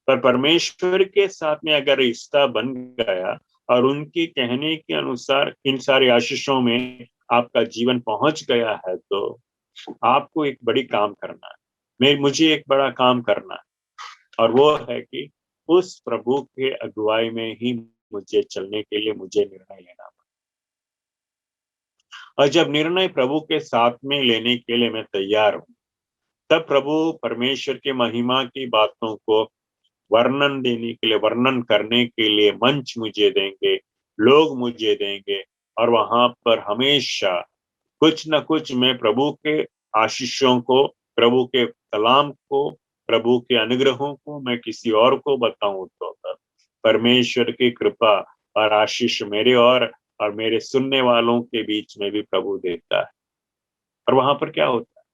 A: पर परमेश्वर के साथ में अगर रिश्ता बन गया और उनके कहने के अनुसार इन सारे आशीषों में आपका जीवन पहुंच गया है, तो आपको एक बड़ी काम करना है, मुझे एक बड़ा काम करना है, और वो है कि उस प्रभु के अगुवाई में ही मुझे चलने के लिए मुझे निर्णय लेना पड़ा। और जब निर्णय प्रभु के साथ में लेने के लिए मैं तैयार हूं, तब प्रभु परमेश्वर के महिमा की बातों को वर्णन देने के लिए, वर्णन करने के लिए मंच मुझे देंगे, लोग मुझे देंगे, और वहां पर हमेशा कुछ न कुछ मैं प्रभु के आशीषों को, प्रभु के कलाम को, प्रभु के अनुग्रहों को मैं किसी और को बताऊं, तो परमेश्वर की कृपा और आशीष मेरे और मेरे सुनने वालों के बीच में भी प्रभु देता है। और वहां पर क्या होता है?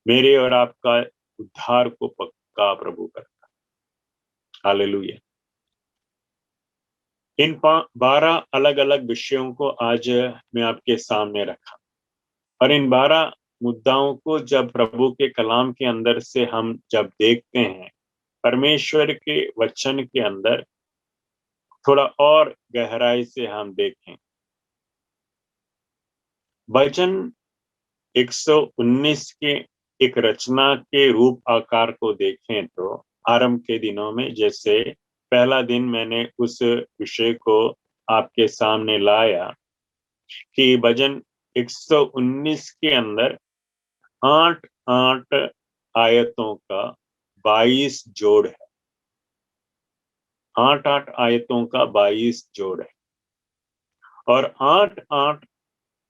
A: मेरे और आपका उद्धार को पक्का प्रभु करता है। हालेलुया। इन 12 अलग अलग विषयों को आज मैं आपके सामने रखा, और इन 12 मुद्दाओं को जब प्रभु के कलाम के अंदर से हम जब देखते हैं, परमेश्वर के वचन के अंदर थोड़ा और गहराई से हम देखें, वचन 119 के एक रचना के रूप आकार को देखें तो आरंभ के दिनों में, जैसे पहला दिन मैंने उस विषय को आपके सामने लाया कि भजन 119 के अंदर 8 आयतों का 22 जोड़ है। 8 आयतों का 22 जोड़ है, और 8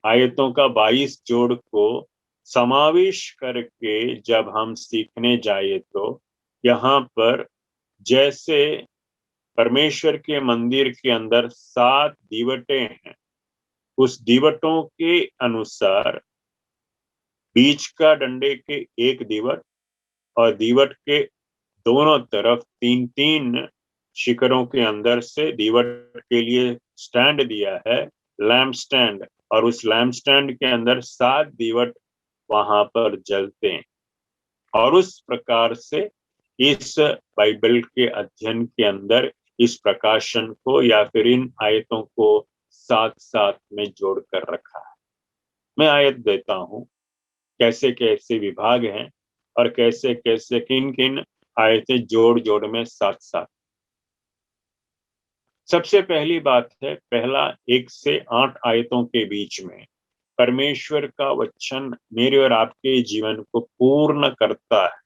A: आयतों का 22 जोड़ को समावेश करके जब हम सीखने जाए तो यहाँ पर जैसे परमेश्वर के मंदिर के अंदर 7 दीवटें हैं, उस दीवटों के अनुसार बीच का डंडे के एक दीवट और दीवट के दोनों तरफ 3-3 शिखरों के अंदर से दीवट के लिए स्टैंड दिया है, लैम्प स्टैंड, और उस लैम्प स्टैंड के अंदर 7 दीवट वहां पर जलते हैं। और उस प्रकार से इस बाइबल के अध्ययन के अंदर इस प्रकाशन को या फिर इन आयतों को साथ साथ में जोड़कर रखा है। मैं आयत देता हूं, कैसे कैसे विभाग हैं और कैसे कैसे किन किन आयतें जोड़ जोड़ में साथ साथ। सबसे पहली बात है, पहला 1 से 8 आयतों के बीच में परमेश्वर का वचन मेरे और आपके जीवन को पूर्ण करता है।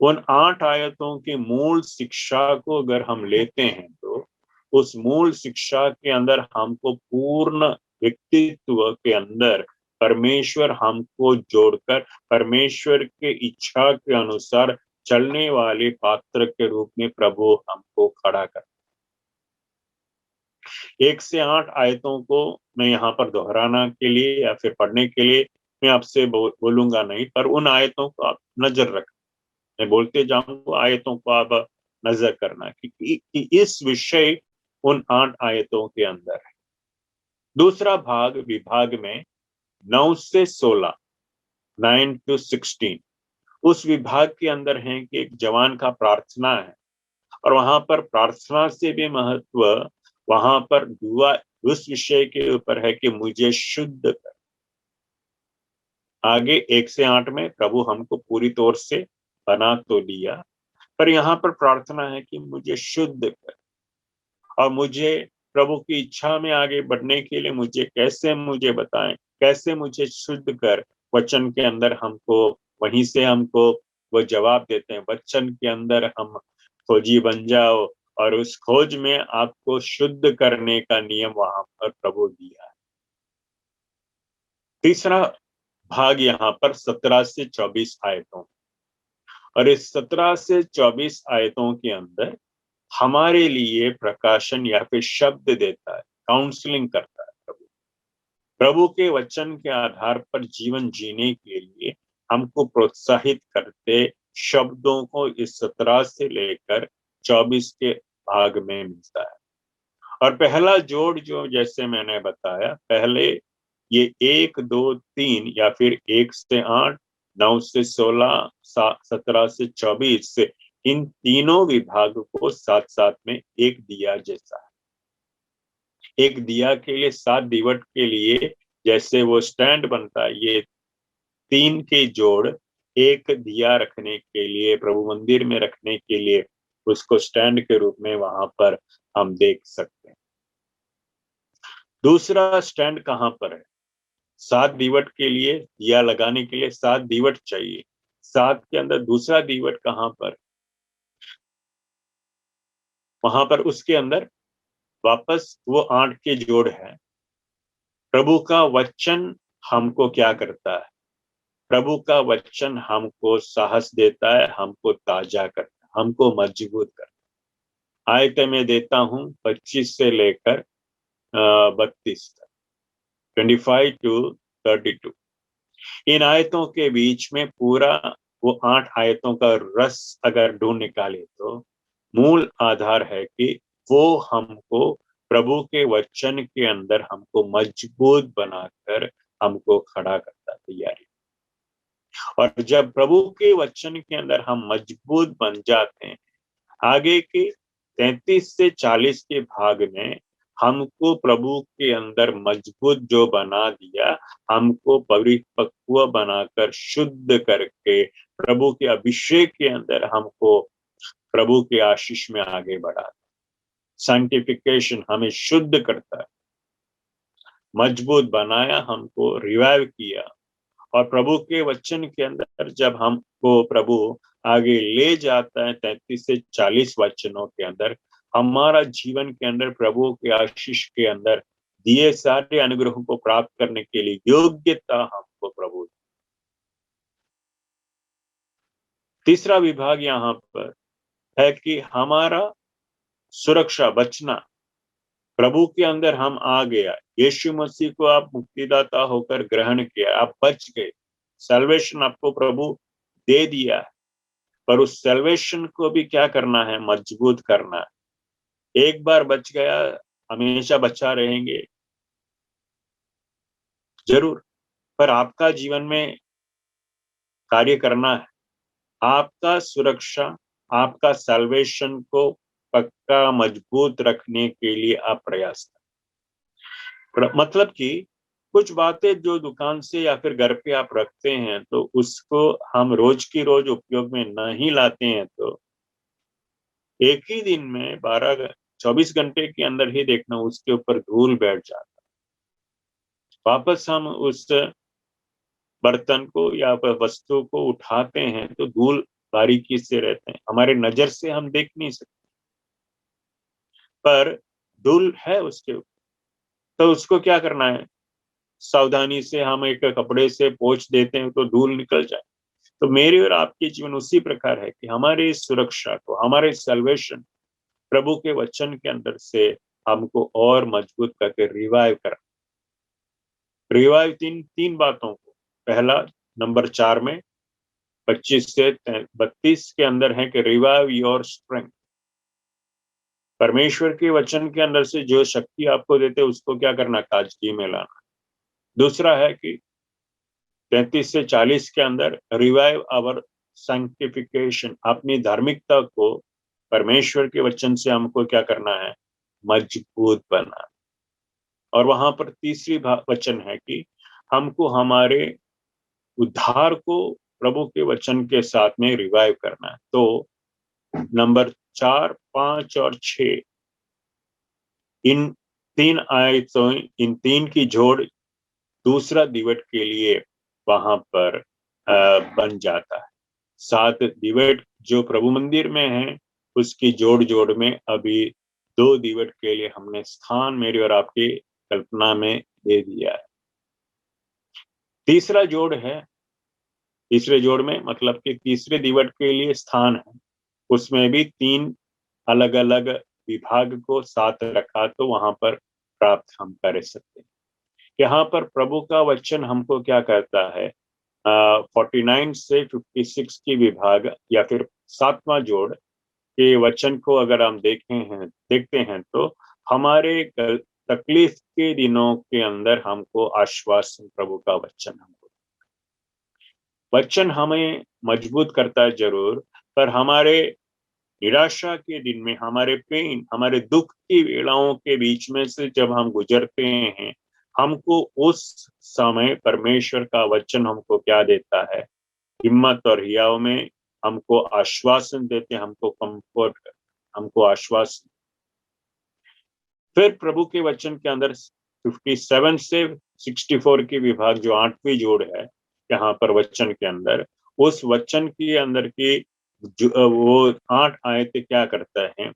A: उन 8 आयतों की मूल शिक्षा को अगर हम लेते हैं तो उस मूल शिक्षा के अंदर हमको पूर्ण व्यक्तित्व के अंदर परमेश्वर हमको जोड़कर परमेश्वर के इच्छा के अनुसार चलने वाले पात्र के रूप में प्रभु हमको खड़ा कर। 1 से 8 आयतों को मैं यहाँ पर दोहराना के लिए या फिर पढ़ने के लिए मैं आपसे बोलूंगा नहीं, पर उन आयतों को आप नजर रख, मैं बोलते जाऊंगा, आयतों को आप नजर करना कि इस विषय उन 8 आयतों के अंदर है। दूसरा भाग विभाग में 9 से 16, 9 to 16, उस विभाग के अंदर है कि एक जवान का प्रार्थना है, और वहां पर प्रार्थना से भी महत्व वहां पर दुआ उस विषय के ऊपर है कि मुझे शुद्ध कर। आगे 1 से 8 में प्रभु हमको पूरी तौर से बना तो लिया, पर यहाँ पर प्रार्थना है कि मुझे शुद्ध कर, और मुझे प्रभु की इच्छा में आगे बढ़ने के लिए मुझे बताएं, कैसे मुझे शुद्ध कर। वचन के अंदर हमको वहीं से हमको वो जवाब देते हैं, वचन के अंदर हम खोजी बन जाओ, और उस खोज में आपको शुद्ध करने का नियम वहां पर प्रभु दिया है। तीसरा भाग यहाँ पर 17 से 24 आयतों, और इस 17 से 24 आयतों के अंदर हमारे लिए प्रकाशन या फिर शब्द देता है, काउंसलिंग करता है। प्रभु के वचन के आधार पर जीवन जीने के लिए हमको प्रोत्साहित करते शब्दों को इस 17 से लेकर 24 के भाग में मिलता है। और पहला जोड़ जो जैसे मैंने बताया, पहले ये 1, 2, 3 या फिर 1 से 8, 9 से 16, 17 से 24, इन तीनों विभाग को साथ साथ में एक दिया जैसा है। एक दिया के लिए 7 दीवट के लिए जैसे वो स्टैंड बनता है, ये 3 के जोड़ एक दिया रखने के लिए, प्रभु मंदिर में रखने के लिए उसको स्टैंड के रूप में वहां पर हम देख सकते हैं। दूसरा स्टैंड कहां पर है? 7 दीवट के लिए, दिया लगाने के लिए 7 दीवट चाहिए। 7 के अंदर दूसरा दीवट कहां पर? वहां पर उसके अंदर वापस वो 8 के जोड़ है। प्रभु का वचन हमको क्या करता है? प्रभु का वचन हमको साहस देता है, हमको ताजा करता है, हमको मजबूत करता आयतें मैं देता हूँ 25 से लेकर 32 तक, 25 to 32। इन आयतों के बीच में पूरा वो 8 आयतों का रस अगर ढूंढ निकाले तो मूल आधार है कि वो हमको प्रभु के वचन के अंदर हमको मजबूत बनाकर हमको खड़ा करता तैयारी। और जब प्रभु के वचन के अंदर हम मजबूत बन जाते हैं, आगे के 33 से 40 के भाग में हमको प्रभु के अंदर मजबूत जो बना दिया, हमको परिपक्व बनाकर शुद्ध करके प्रभु के अभिषेक के अंदर हमको प्रभु के आशीष में आगे बढ़ा। सैंक्टिफिकेशन हमें शुद्ध करता है, मजबूत बनाया, हमको रिवाइव किया। और प्रभु के वचन के अंदर जब हमको प्रभु आगे ले जाता है 33 से 40 वचनों के अंदर, हमारा जीवन के अंदर प्रभु के आशीष के अंदर दिए सारे अनुग्रहों को प्राप्त करने के लिए योग्यता हमको प्रभु। तीसरा विभाग यहाँ पर है कि हमारा सुरक्षा, बचना। प्रभु के अंदर हम आ गया, यीशु मसीह को आप मुक्तिदाता होकर ग्रहण किया, आप बच गए, सैल्वेशन आपको प्रभु दे दिया है। पर उस सैल्वेशन को भी क्या करना है? मजबूत करना है। एक बार बच गया हमेशा बचा रहेंगे जरूर, पर आपका जीवन में कार्य करना है। आपका सुरक्षा, आपका सैल्वेशन को पक्का मजबूत रखने के लिए आप प्रयास करें। मतलब कि कुछ बातें जो दुकान से या फिर घर पे आप रखते हैं तो उसको हम रोज की रोज उपयोग में नहीं लाते हैं, तो एक ही दिन में 24 घंटे के अंदर ही देखना उसके ऊपर धूल बैठ जाता। वापस हम उस बर्तन को या फिर वस्तु को उठाते हैं तो धूल बारीकी से रहते हैं, हमारे नजर से हम देख नहीं सकते, पर धूल है उसके ऊपर। तो उसको क्या करना है? सावधानी से हम एक कपड़े से पोंछ देते हैं तो धूल निकल जाए। तो मेरे और आपके जीवन उसी प्रकार है कि हमारी सुरक्षा को, हमारे सैल्वेशन प्रभु के वचन के अंदर से हमको और मजबूत करके रिवाइव करा। रिवाइव तीन बातों को, पहला नंबर 4 में 25 से 32 के अंदर है कि रिवाइव योर स्ट्रेंथ। परमेश्वर के वचन के अंदर से जो शक्ति आपको देते उसको क्या करना? ताजगी में लाना। दूसरा है कि 33 से 40 के अंदर रिवाइव आवर सैंक्टिफिकेशन, अपनी धार्मिकता को परमेश्वर के वचन से हमको क्या करना है? मजबूत बनाना। और वहां पर तीसरी वचन है कि हमको हमारे उद्धार को प्रभु के वचन के साथ में रिवाइव करना है। तो नंबर 4, 5 और 6 इन 3 आयतों, इन 3 की जोड़ दूसरा दिवट के लिए वहां पर बन जाता है। 7 दिवट जो प्रभु मंदिर में है उसकी जोड़ में अभी 2 दिवट के लिए हमने स्थान मेरी और आपकी कल्पना में दे दिया है। तीसरा जोड़ है, तीसरे जोड़ में मतलब कि तीसरे दिवट के लिए स्थान है, उसमें भी 3 अलग अलग विभाग को साथ रखा तो वहां पर प्राप्त हम कर सकते हैं। यहाँ पर प्रभु का वचन हमको क्या कहता है? 49 से 56 की विभाग या फिर 7वां जोड़ के वचन को अगर हम देखते हैं तो हमारे तकलीफ के दिनों के अंदर हमको आश्वासन प्रभु का वचन हमें मजबूत करता है जरूर, पर हमारे निराशा के दिन में, हमारे पेन, हमारे दुख की वेलाओं के बीच में से जब हम गुजरते हैं, हमको उस समय परमेश्वर का वचन हमको क्या देता है? हिम्मत और हियाव में हमको आश्वासन देते, हमको कंफर्ट करते, हमको आश्वासन। फिर प्रभु के वचन के अंदर 57 से 64 की विभाग जो 8वीं जोड़ है यहाँ पर वचन के अंदर, उस वचन के अंदर की वो 8 आयतें क्या करता है?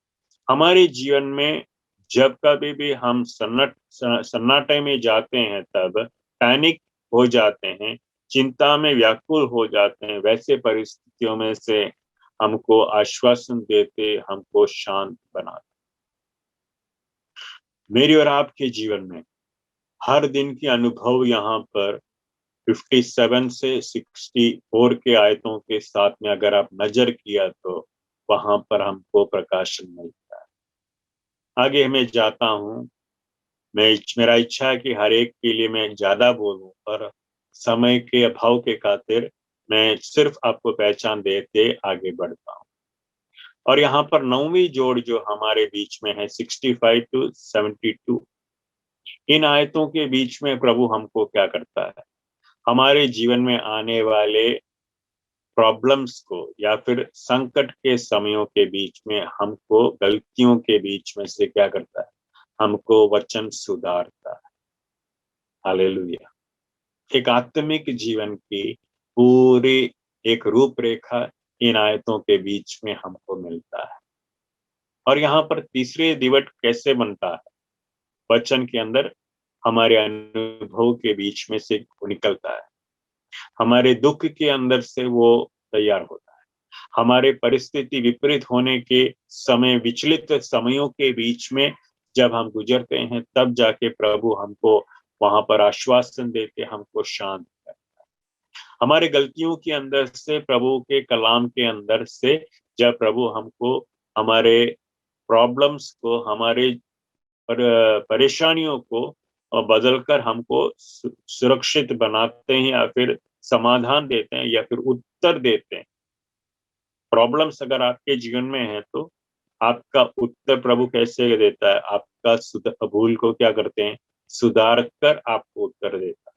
A: हमारे जीवन में जब कभी भी हम सन्नाटे में जाते हैं, तब पैनिक हो जाते हैं, चिंता में व्याकुल हो जाते हैं, वैसे परिस्थितियों में से हमको आश्वासन देते, हमको शांत बनाते। मेरी और आपके जीवन में हर दिन के अनुभव यहाँ पर 57 से 64 के आयतों के साथ में अगर आप नजर किया तो वहां पर हमको प्रकाशन मिलता है। आगे मैं जाता हूँ। मेरा इच्छा है कि हर एक के लिए मैं ज्यादा बोलूं, पर समय के अभाव के खातिर मैं सिर्फ आपको पहचान देते आगे बढ़ता हूँ। और यहाँ पर 9वीं जोड़ जो हमारे बीच में है 65 टू 72, इन आयतों के बीच में प्रभु हमको क्या करता है, हमारे जीवन में आने वाले प्रॉब्लम्स को या फिर संकट के समयों के बीच में हमको गलतियों के बीच में से क्या करता है, हमको वचन सुधारता है। हालेलुया। एक आत्मिक जीवन की पूरी एक रूपरेखा इन आयतों के बीच में हमको मिलता है। और यहाँ पर तीसरे दिवट कैसे बनता है, वचन के अंदर हमारे अनुभव के बीच में से निकलता है, हमारे दुख के अंदर से वो तैयार होता है, हमारे परिस्थिति विपरीत होने के समय, विचलित समयों के बीच में जब हम गुजरते हैं, तब जाके प्रभु हमको वहां पर आश्वासन देके हमको शांत करता है। हमारे गलतियों के अंदर से, प्रभु के कलाम के अंदर से जब प्रभु हमको हमारे प्रॉब्लम्स को, हमारे परेशानियों को बदलकर हमको सुरक्षित बनाते हैं या फिर समाधान देते हैं या फिर उत्तर देते हैं। प्रॉब्लम्स अगर आपके जीवन में है तो आपका उत्तर प्रभु कैसे देता है, आपका भूल को क्या करते हैं, सुधार कर आपको उत्तर देता है।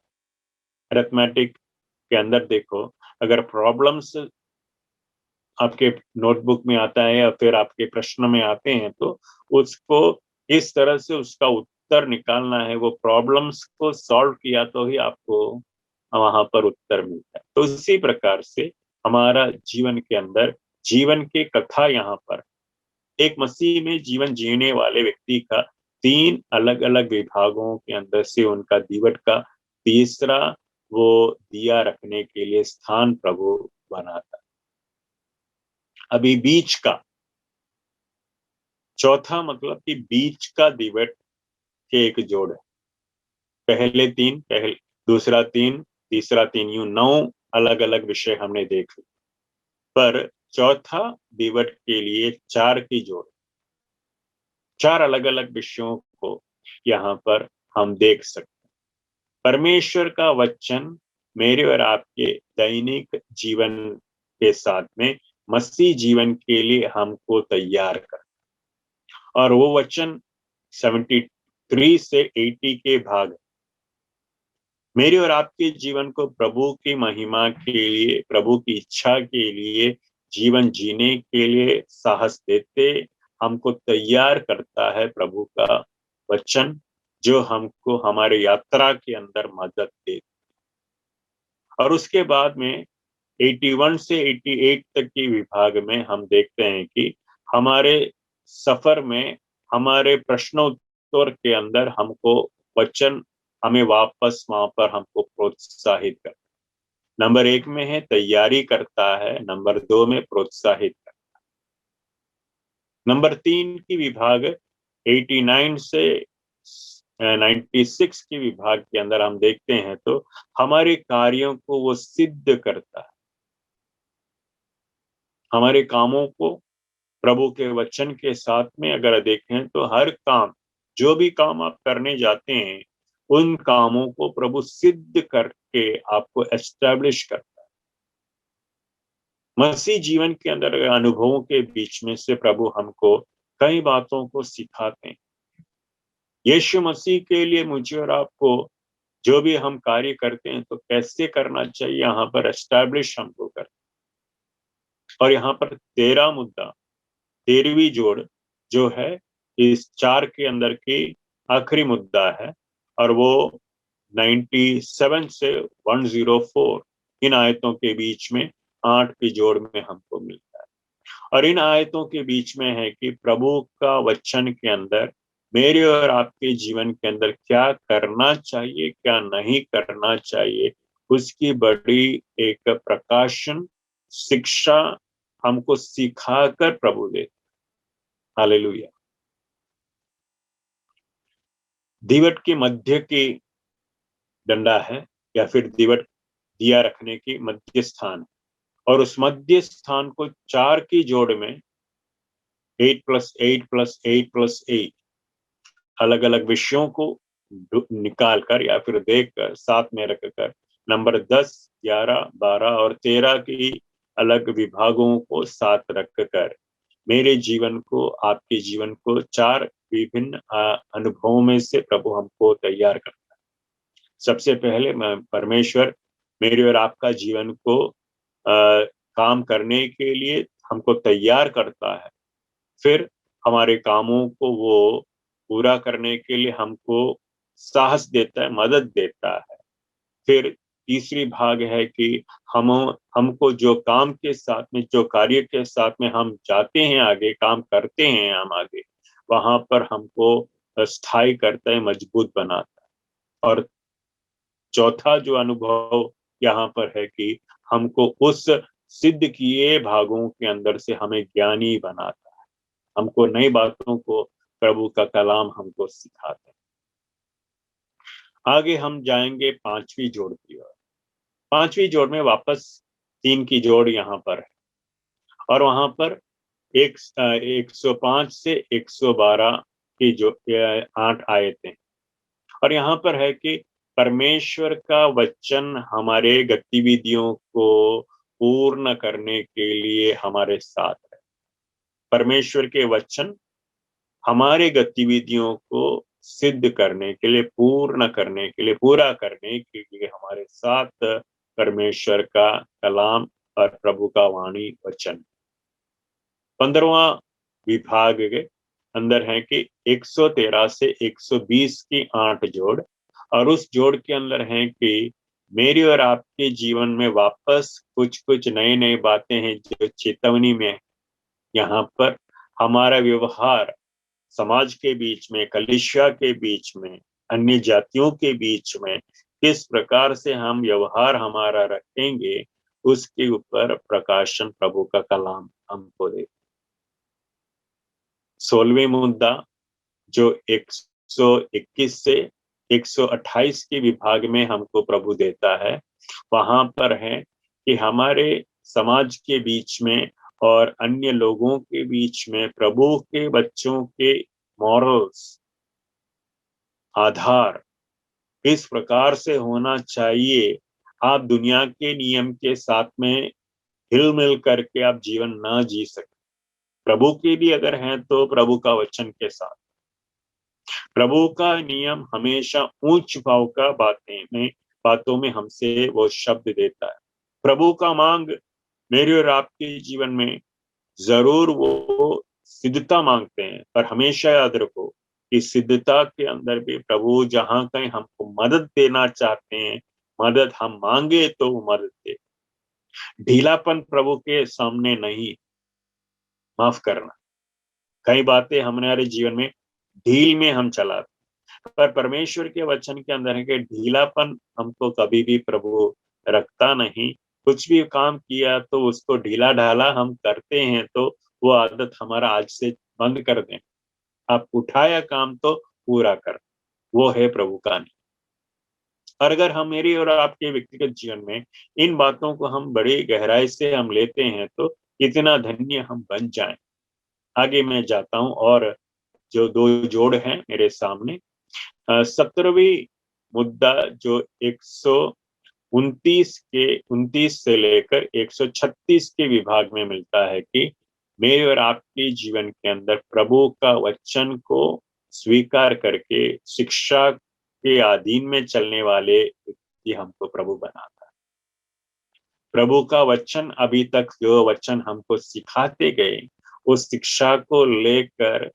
A: अरिथमेटिक के अंदर देखो, अगर प्रॉब्लम्स आपके नोटबुक में आता है या फिर आपके प्रश्न में आते हैं तो उसको इस तरह से उसका उत्तर निकालना है, वो प्रॉब्लम्स को सॉल्व किया तो ही आपको वहां पर उत्तर मिलता है। तो इसी प्रकार से हमारा जीवन के अंदर जीवन की कथा यहाँ पर एक मसीह में जीवन जीने वाले व्यक्ति का 3 अलग अलग विभागों के अंदर से उनका दीवट का तीसरा वो दिया रखने के लिए स्थान प्रभु बनाता है। अभी बीच का चौथा मतलब कि बीच का दीवट के एक जोड़ है। पहले दूसरा 3, तीसरा 3, यूं 9 अलग अलग विषय हमने देख लिए, पर चौथा दीवट के लिए 4 की जोड़, 4 अलग अलग विषयों को यहाँ पर हम देख सकते हैं। परमेश्वर का वचन मेरे और आपके दैनिक जीवन के साथ में मसीह जीवन के लिए हमको तैयार कर, और वो वचन 73 से 80 के भाग मेरे और आपके जीवन को प्रभु की महिमा के लिए, प्रभु की इच्छा के लिए जीवन जीने के लिए साहस देते, हमको तैयार करता है प्रभु का वचन, जो हमको हमारे यात्रा के अंदर मदद दे। और उसके बाद में 81 से 88 तक के विभाग में हम देखते हैं कि हमारे सफर में, हमारे प्रश्नोत्तर के अंदर हमको वचन हमें वापस वहां पर हमको प्रोत्साहित करता है। नंबर 1 में है तैयारी करता है, नंबर 2 में प्रोत्साहित करता है। नंबर 3 की विभाग 89 से 96 के विभाग के अंदर हम देखते हैं तो हमारे कार्यों को वो सिद्ध करता है, हमारे कामों को प्रभु के वचन के साथ में अगर देखें तो हर काम, जो भी काम आप करने जाते हैं, उन कामों को प्रभु सिद्ध करके आपको एस्टैब्लिश करता है। मसीह जीवन के अंदर अनुभवों के बीच में से प्रभु हमको कई बातों को सिखाते हैं। यीशु मसीह के लिए मुझे और आपको जो भी हम कार्य करते हैं तो कैसे करना चाहिए, यहाँ पर एस्टैब्लिश हमको करते हैं। और यहाँ पर 13 मुद्दा, 13वीं जोड़ जो है इस 4 के अंदर की आखिरी मुद्दा है, और वो 97 से 104 इन आयतों के बीच में 8 की जोड़ में हमको मिलता है। और इन आयतों के बीच में है कि प्रभु का वचन के अंदर मेरे और आपके जीवन के अंदर क्या करना चाहिए, क्या नहीं करना चाहिए, उसकी बड़ी एक प्रकाशन, शिक्षा हमको सिखाकर प्रभु दे। हालेलुया। दीवट के मध्य की डंडा है, या फिर दीवट दिया रखने की मध्य स्थान, और उस मध्य स्थान को 4 की जोड़ में 8 + 8 + 8 + 8 अलग अलग विषयों को निकाल कर या फिर देख कर साथ में रखकर नंबर 10, 11, 12 और 13 की अलग विभागों को साथ रखकर मेरे जीवन को, आपके जीवन को 4 विभिन्न अनुभवों में से प्रभु हमको तैयार करता है। सबसे पहले परमेश्वर मेरे और आपका जीवन को काम करने के लिए हमको तैयार करता है। फिर हमारे कामों को वो पूरा करने के लिए हमको साहस देता है, मदद देता है। फिर तीसरी भाग है कि हमको जो काम के साथ में, जो कार्य के साथ में हम जाते हैं, आगे काम करते हैं हम आगे, वहां पर हमको स्थायी करता है, मजबूत बनाता है। और चौथा जो अनुभव यहाँ पर है कि हमको उस सिद्ध किए भागों के अंदर से हमें ज्ञानी बनाता है। हमको नई बातों को प्रभु का कलाम हमको सिखाता है। आगे हम जाएंगे 5वीं जोड़ की ओर। 5वीं जोड़ में वापस 3 की जोड़ यहाँ पर है, और वहां पर 105 से 112 की जो 8 आयतें। और यहाँ पर है कि परमेश्वर का वचन हमारे गतिविधियों को पूर्ण करने के लिए हमारे साथ है। परमेश्वर के वचन हमारे गतिविधियों को सिद्ध करने के लिए, पूर्ण करने के लिए, पूरा करने के लिए हमारे साथ परमेश्वर का कलाम और प्रभु का वाणी वचन। 15वां विभाग के अंदर है कि 113 से 120 की 8 जोड़, और उस जोड़ के अंदर है कि मेरी और आपके जीवन में वापस कुछ कुछ नई नई बातें हैं जो चेतावनी में है। यहाँ पर हमारा व्यवहार समाज के बीच में, कलीसिया के बीच में, अन्य जातियों के बीच में किस प्रकार से हम व्यवहार हमारा रखेंगे, उसके ऊपर प्रकाशन प्रभु का कलाम हमको दे। 16वें मुद्दा जो 121 से 128 के विभाग में हमको प्रभु देता है, वहां पर है कि हमारे समाज के बीच में और अन्य लोगों के बीच में प्रभु के बच्चों के मॉरल्स, आधार इस प्रकार से होना चाहिए। आप दुनिया के नियम के साथ में हिल मिल करके आप जीवन ना जी सकते। प्रभु के भी अगर हैं तो प्रभु का वचन के साथ। प्रभु का नियम हमेशा ऊंच भाव का बातों में हमसे वो शब्द देता है। प्रभु का मांग मेरे और आपके जीवन में जरूर वो सिद्धता मांगते हैं, पर हमेशा याद रखो कि सिद्धता के अंदर भी प्रभु जहां कहीं हमको मदद देना चाहते हैं, मदद हम मांगे तो वो मदद दे। ढीलापन प्रभु के सामने नहीं, माफ करना। कई बातें हमारे जीवन में ढील में हम चलाते, पर परमेश्वर के वचन के अंदर है कि ढीलापन हमको कभी भी प्रभु रखता नहीं। कुछ भी काम किया तो उसको ढीला ढाला हम करते हैं, तो वो आदत हमारा आज से बंद कर दें। आप उठाया काम तो पूरा कर, वो है प्रभु का नियम। और अगर हम मेरी और आपके व्यक्तिगत जीवन में इन बातों को हम बड़ी गहराई से हम लेते हैं तो इतना धन्य हम बन जाएं। आगे मैं जाता हूं, और जो 2 जोड़ हैं मेरे सामने, 17वीं मुद्दा जो 129 से लेकर 136 के विभाग में मिलता है कि मेरे और आपके जीवन के अंदर प्रभु का वचन को स्वीकार करके शिक्षा के अधीन में चलने वाले व्यक्ति हमको प्रभु बनाता है। प्रभु का वचन, अभी तक जो वचन हमको सिखाते गए, उस शिक्षा को लेकर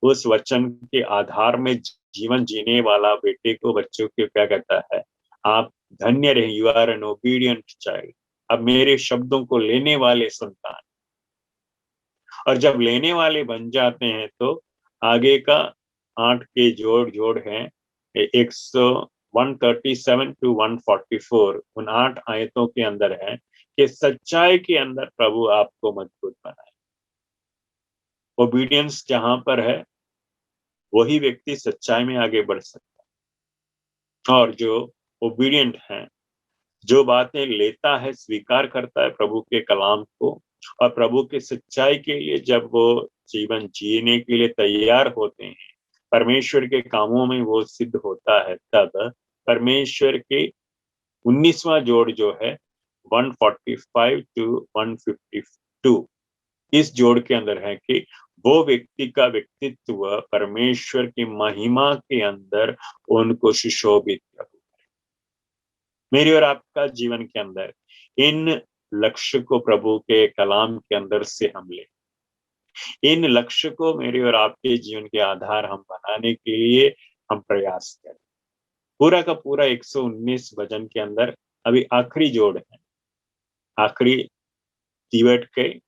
A: उस वचन के आधार में जीवन जीने वाला बेटे को, बच्चों को क्या कहता है? आप धन्य रहे, you are an obedient child. अब मेरे शब्दों को लेने वाले संतान, और जब लेने वाले बन जाते हैं तो आगे का 8 के जोड़ हैं 137 to 144, उन 8 आयतों के अंदर है कि सच्चाई के अंदर प्रभु आपको मजबूत बनाए। ओबीडियंस जहां पर है वही व्यक्ति सच्चाई में आगे बढ़ सकता है। और जो ओबीडियंट है, जो बातें लेता है, स्वीकार करता है प्रभु के कलाम को, और प्रभु के सच्चाई के लिए जब वो जीवन जीने के लिए तैयार होते हैं, परमेश्वर के कामों में वो सिद्ध होता है, तब परमेश्वर के 19वां जोड़ जो है 145 टू 152, इस जोड़ के अंदर है कि वो व्यक्ति का व्यक्तित्व परमेश्वर की महिमा के अंदर उनको सुशोभित कर। मेरी और आपका जीवन के अंदर इन लक्ष्य को प्रभु के कलाम के अंदर से हम ले, इन लक्ष्य को मेरे और आपके जीवन के आधार हम बनाने के लिए हम प्रयास करें। पूरा का पूरा 119 भजन के अंदर अभी आखिरी जोड़ है, आखिरी तीवट के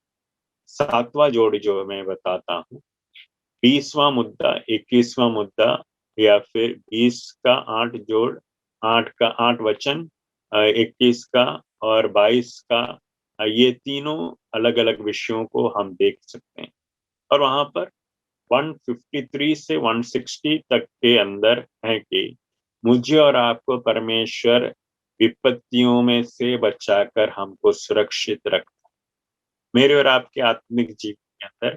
A: 7वां जोड़ जो मैं बताता हूँ, 20वां मुद्दा, 21वां मुद्दा, या फिर 20 का 8 जोड़, 8 का 8 वचन, 21 का और 22 का, ये तीनों अलग अलग विषयों को हम देख सकते हैं। और वहां पर 153 से 160 तक के अंदर है कि मुझे और आपको परमेश्वर विपत्तियों में से बचाकर हमको सुरक्षित रखता। मेरे और आपके आत्मिक जीवन के अंदर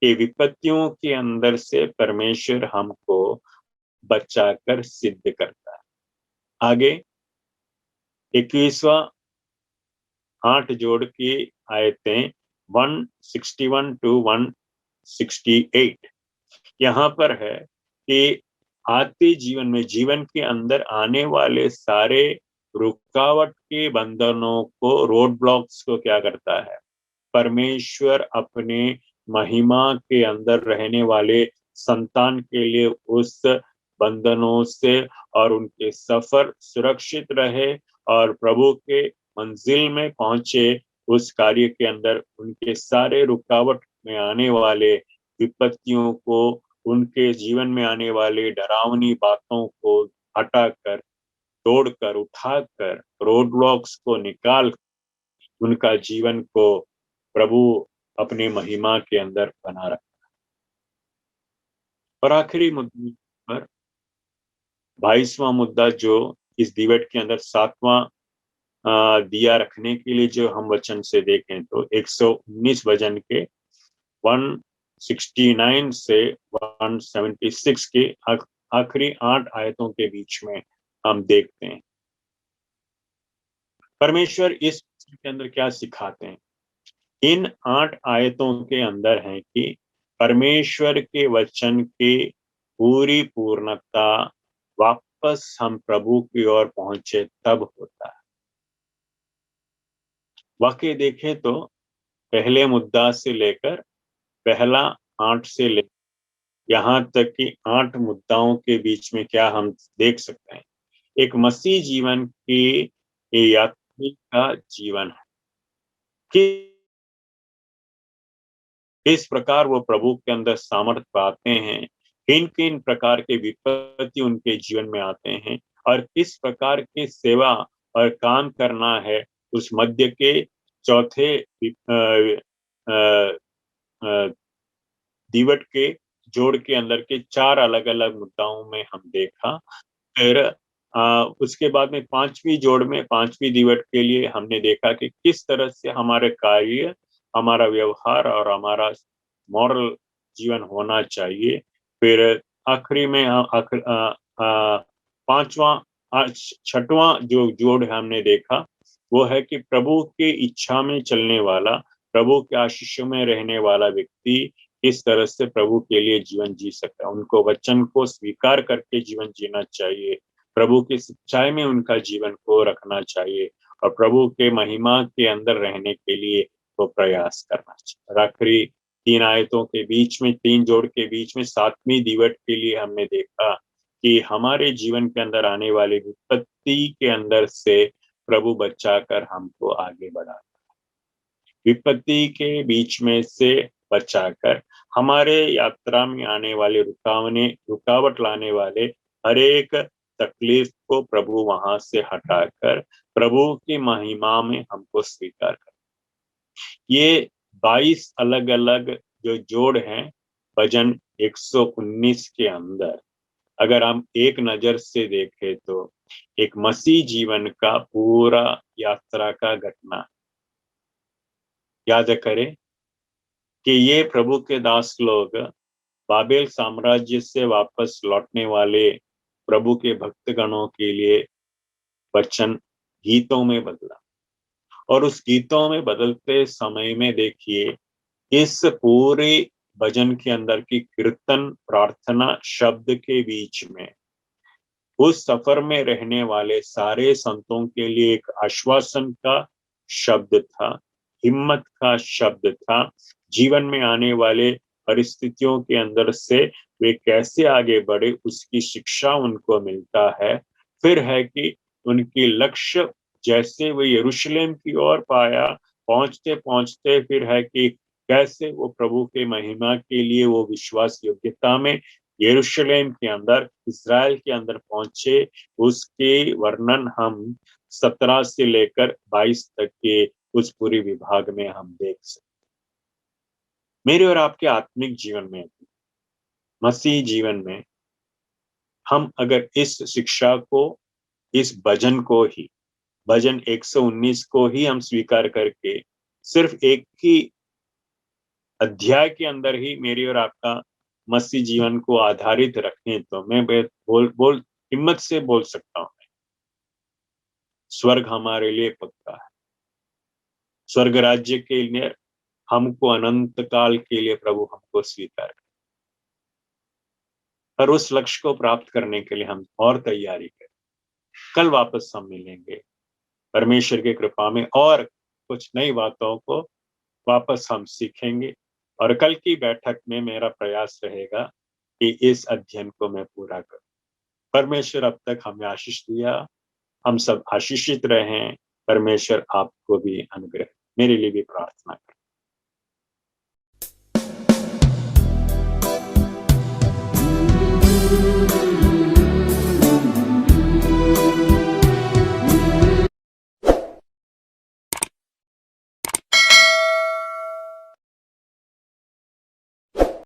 A: ये विपत्तियों के अंदर से परमेश्वर हमको बचाकर सिद्ध करता है। आगे 21वां 8 जोड़ की आयतें 161 टू 168, यहाँ पर है कि आते जीवन में, जीवन के अंदर आने वाले सारे रुकावट के बंधनों को, रोड ब्लॉक्स को क्या करता है, परमेश्वर अपने महिमा के अंदर रहने वाले संतान के लिए उस बंधनों से और उनके सफर सुरक्षित रहे और प्रभु के मंजिल में पहुंचे, उस कार्य के अंदर उनके सारे रुकावट में आने वाले विपत्तियों को, उनके जीवन में आने वाले डरावनी बातों को हटाकर, तोड़कर, उठाकर, रोड ब्लॉक्स को निकाल उनका जीवन को प्रभु अपने महिमा के अंदर बना रखा। और आखिरी मुद्दे पर 22वां मुद्दा जो इस डिबेट के अंदर 7वां दिया रखने के लिए जो हम वचन से देखें तो 119 वचन के 169 से 176 के आखिरी 8 आयतों के बीच में हम देखते हैं परमेश्वर इस के अंदर क्या सिखाते हैं। इन 8 आयतों के अंदर है कि परमेश्वर के वचन की पूरी पूर्णता वापस हम प्रभु की ओर पहुंचे तब होता है। वाकई देखें तो पहले मुद्दा से लेकर पहला 8 से लेकर यहाँ तक कि 8 मुद्दाओं के बीच में क्या हम देख सकते हैं, एक मसीह जीवन की यात्री का जीवन है कि इस प्रकार वो प्रभु के अंदर सामर्थ पाते हैं, किन किन प्रकार के विपत्ति उनके जीवन में आते हैं और किस प्रकार की सेवा और काम करना है। उस मध्य के चौथे दीवट के जोड़ के अंदर के 4 अलग अलग मुद्दाओं में हम देखा। फिर उसके बाद में 5वीं जोड़ में 5वीं दीवट के लिए हमने देखा कि किस तरह से हमारे कार्य, हमारा व्यवहार और हमारा मॉरल जीवन होना चाहिए। फिर आखिरी में 6वां जो जोड़ हमने देखा वो है कि प्रभु की इच्छा में चलने वाला, प्रभु के आशीषों में रहने वाला व्यक्ति किस तरह से प्रभु के लिए जीवन जी सकता है। उनको वचन को स्वीकार करके जीवन जीना चाहिए, प्रभु की सच्चाई में उनका जीवन को रखना चाहिए और प्रभु के महिमा के अंदर रहने के लिए वो प्रयास करना चाहिए। आखिरी 3 आयतों के बीच में, 3 जोड़ के बीच में 7वीं दीवट के लिए हमने देखा कि हमारे जीवन के अंदर आने वाली विपत्ति के अंदर से प्रभु बचाकर हमको आगे बढ़ाता है। विपत्ति के बीच में से बचाकर हमारे यात्रा में आने वाले रुकावट लाने वाले हर एक तकलीफ को प्रभु वहां से हटाकर प्रभु की महिमा में हमको स्वीकार कर। ये 22 अलग-अलग जो जोड़ हैं भजन 119 के अंदर, अगर हम एक नजर से देखें तो एक मसीह जीवन का पूरा यात्रा का घटना। याद करें कि ये प्रभु के दास लोग बाबेल साम्राज्य से वापस लौटने वाले प्रभु के भक्तगणों के लिए वचन गीतों में बदला, और उस गीतों में बदलते समय में देखिए इस पूरे भजन के अंदर की कीर्तन प्रार्थना शब्द के बीच में उस सफर में रहने वाले सारे संतों के लिए एक आश्वासन का शब्द था, हिम्मत का शब्द था। जीवन में आने वाले परिस्थितियों के अंदर से वे कैसे आगे बढ़े उसकी शिक्षा उनको मिलता है। फिर है कि उनकी लक्ष्य जैसे वे यरूशलेम की ओर पाया, पहुंचते पहुंचते फिर है कि कैसे वो प्रभु के महिमा के लिए वो विश्वास योग्यता में यरूशलेम के अंदर इस्राएल के अंदर पहुंचे, उसके वर्णन हम 17 से लेकर 22 तक के उस पूरी विभाग में हम देख सकते। मेरे और आपके आत्मिक जीवन में, मसीह जीवन में, हम अगर इस शिक्षा को, इस भजन को ही, भजन 119 को ही हम स्वीकार करके सिर्फ एक ही अध्याय के अंदर ही मेरी और आपका मसीह जीवन को आधारित रखें तो मैं बोल हिम्मत से बोल सकता हूं, स्वर्ग हमारे लिए पक्का है। स्वर्ग राज्य के लिए हमको अनंत काल के लिए प्रभु हमको स्वीकार कर, पर उस लक्ष्य को प्राप्त करने के लिए हम और तैयारी करें। कल वापस हम मिलेंगे परमेश्वर की कृपा में, और कुछ नई बातों को वापस हम सीखेंगे। और कल की बैठक में मेरा प्रयास रहेगा कि इस अध्ययन को मैं पूरा करूं। परमेश्वर अब तक हमें आशीष दिया, हम सब आशीषित रहें। परमेश्वर आपको भी अनुग्रह, मेरे लिए भी प्रार्थना।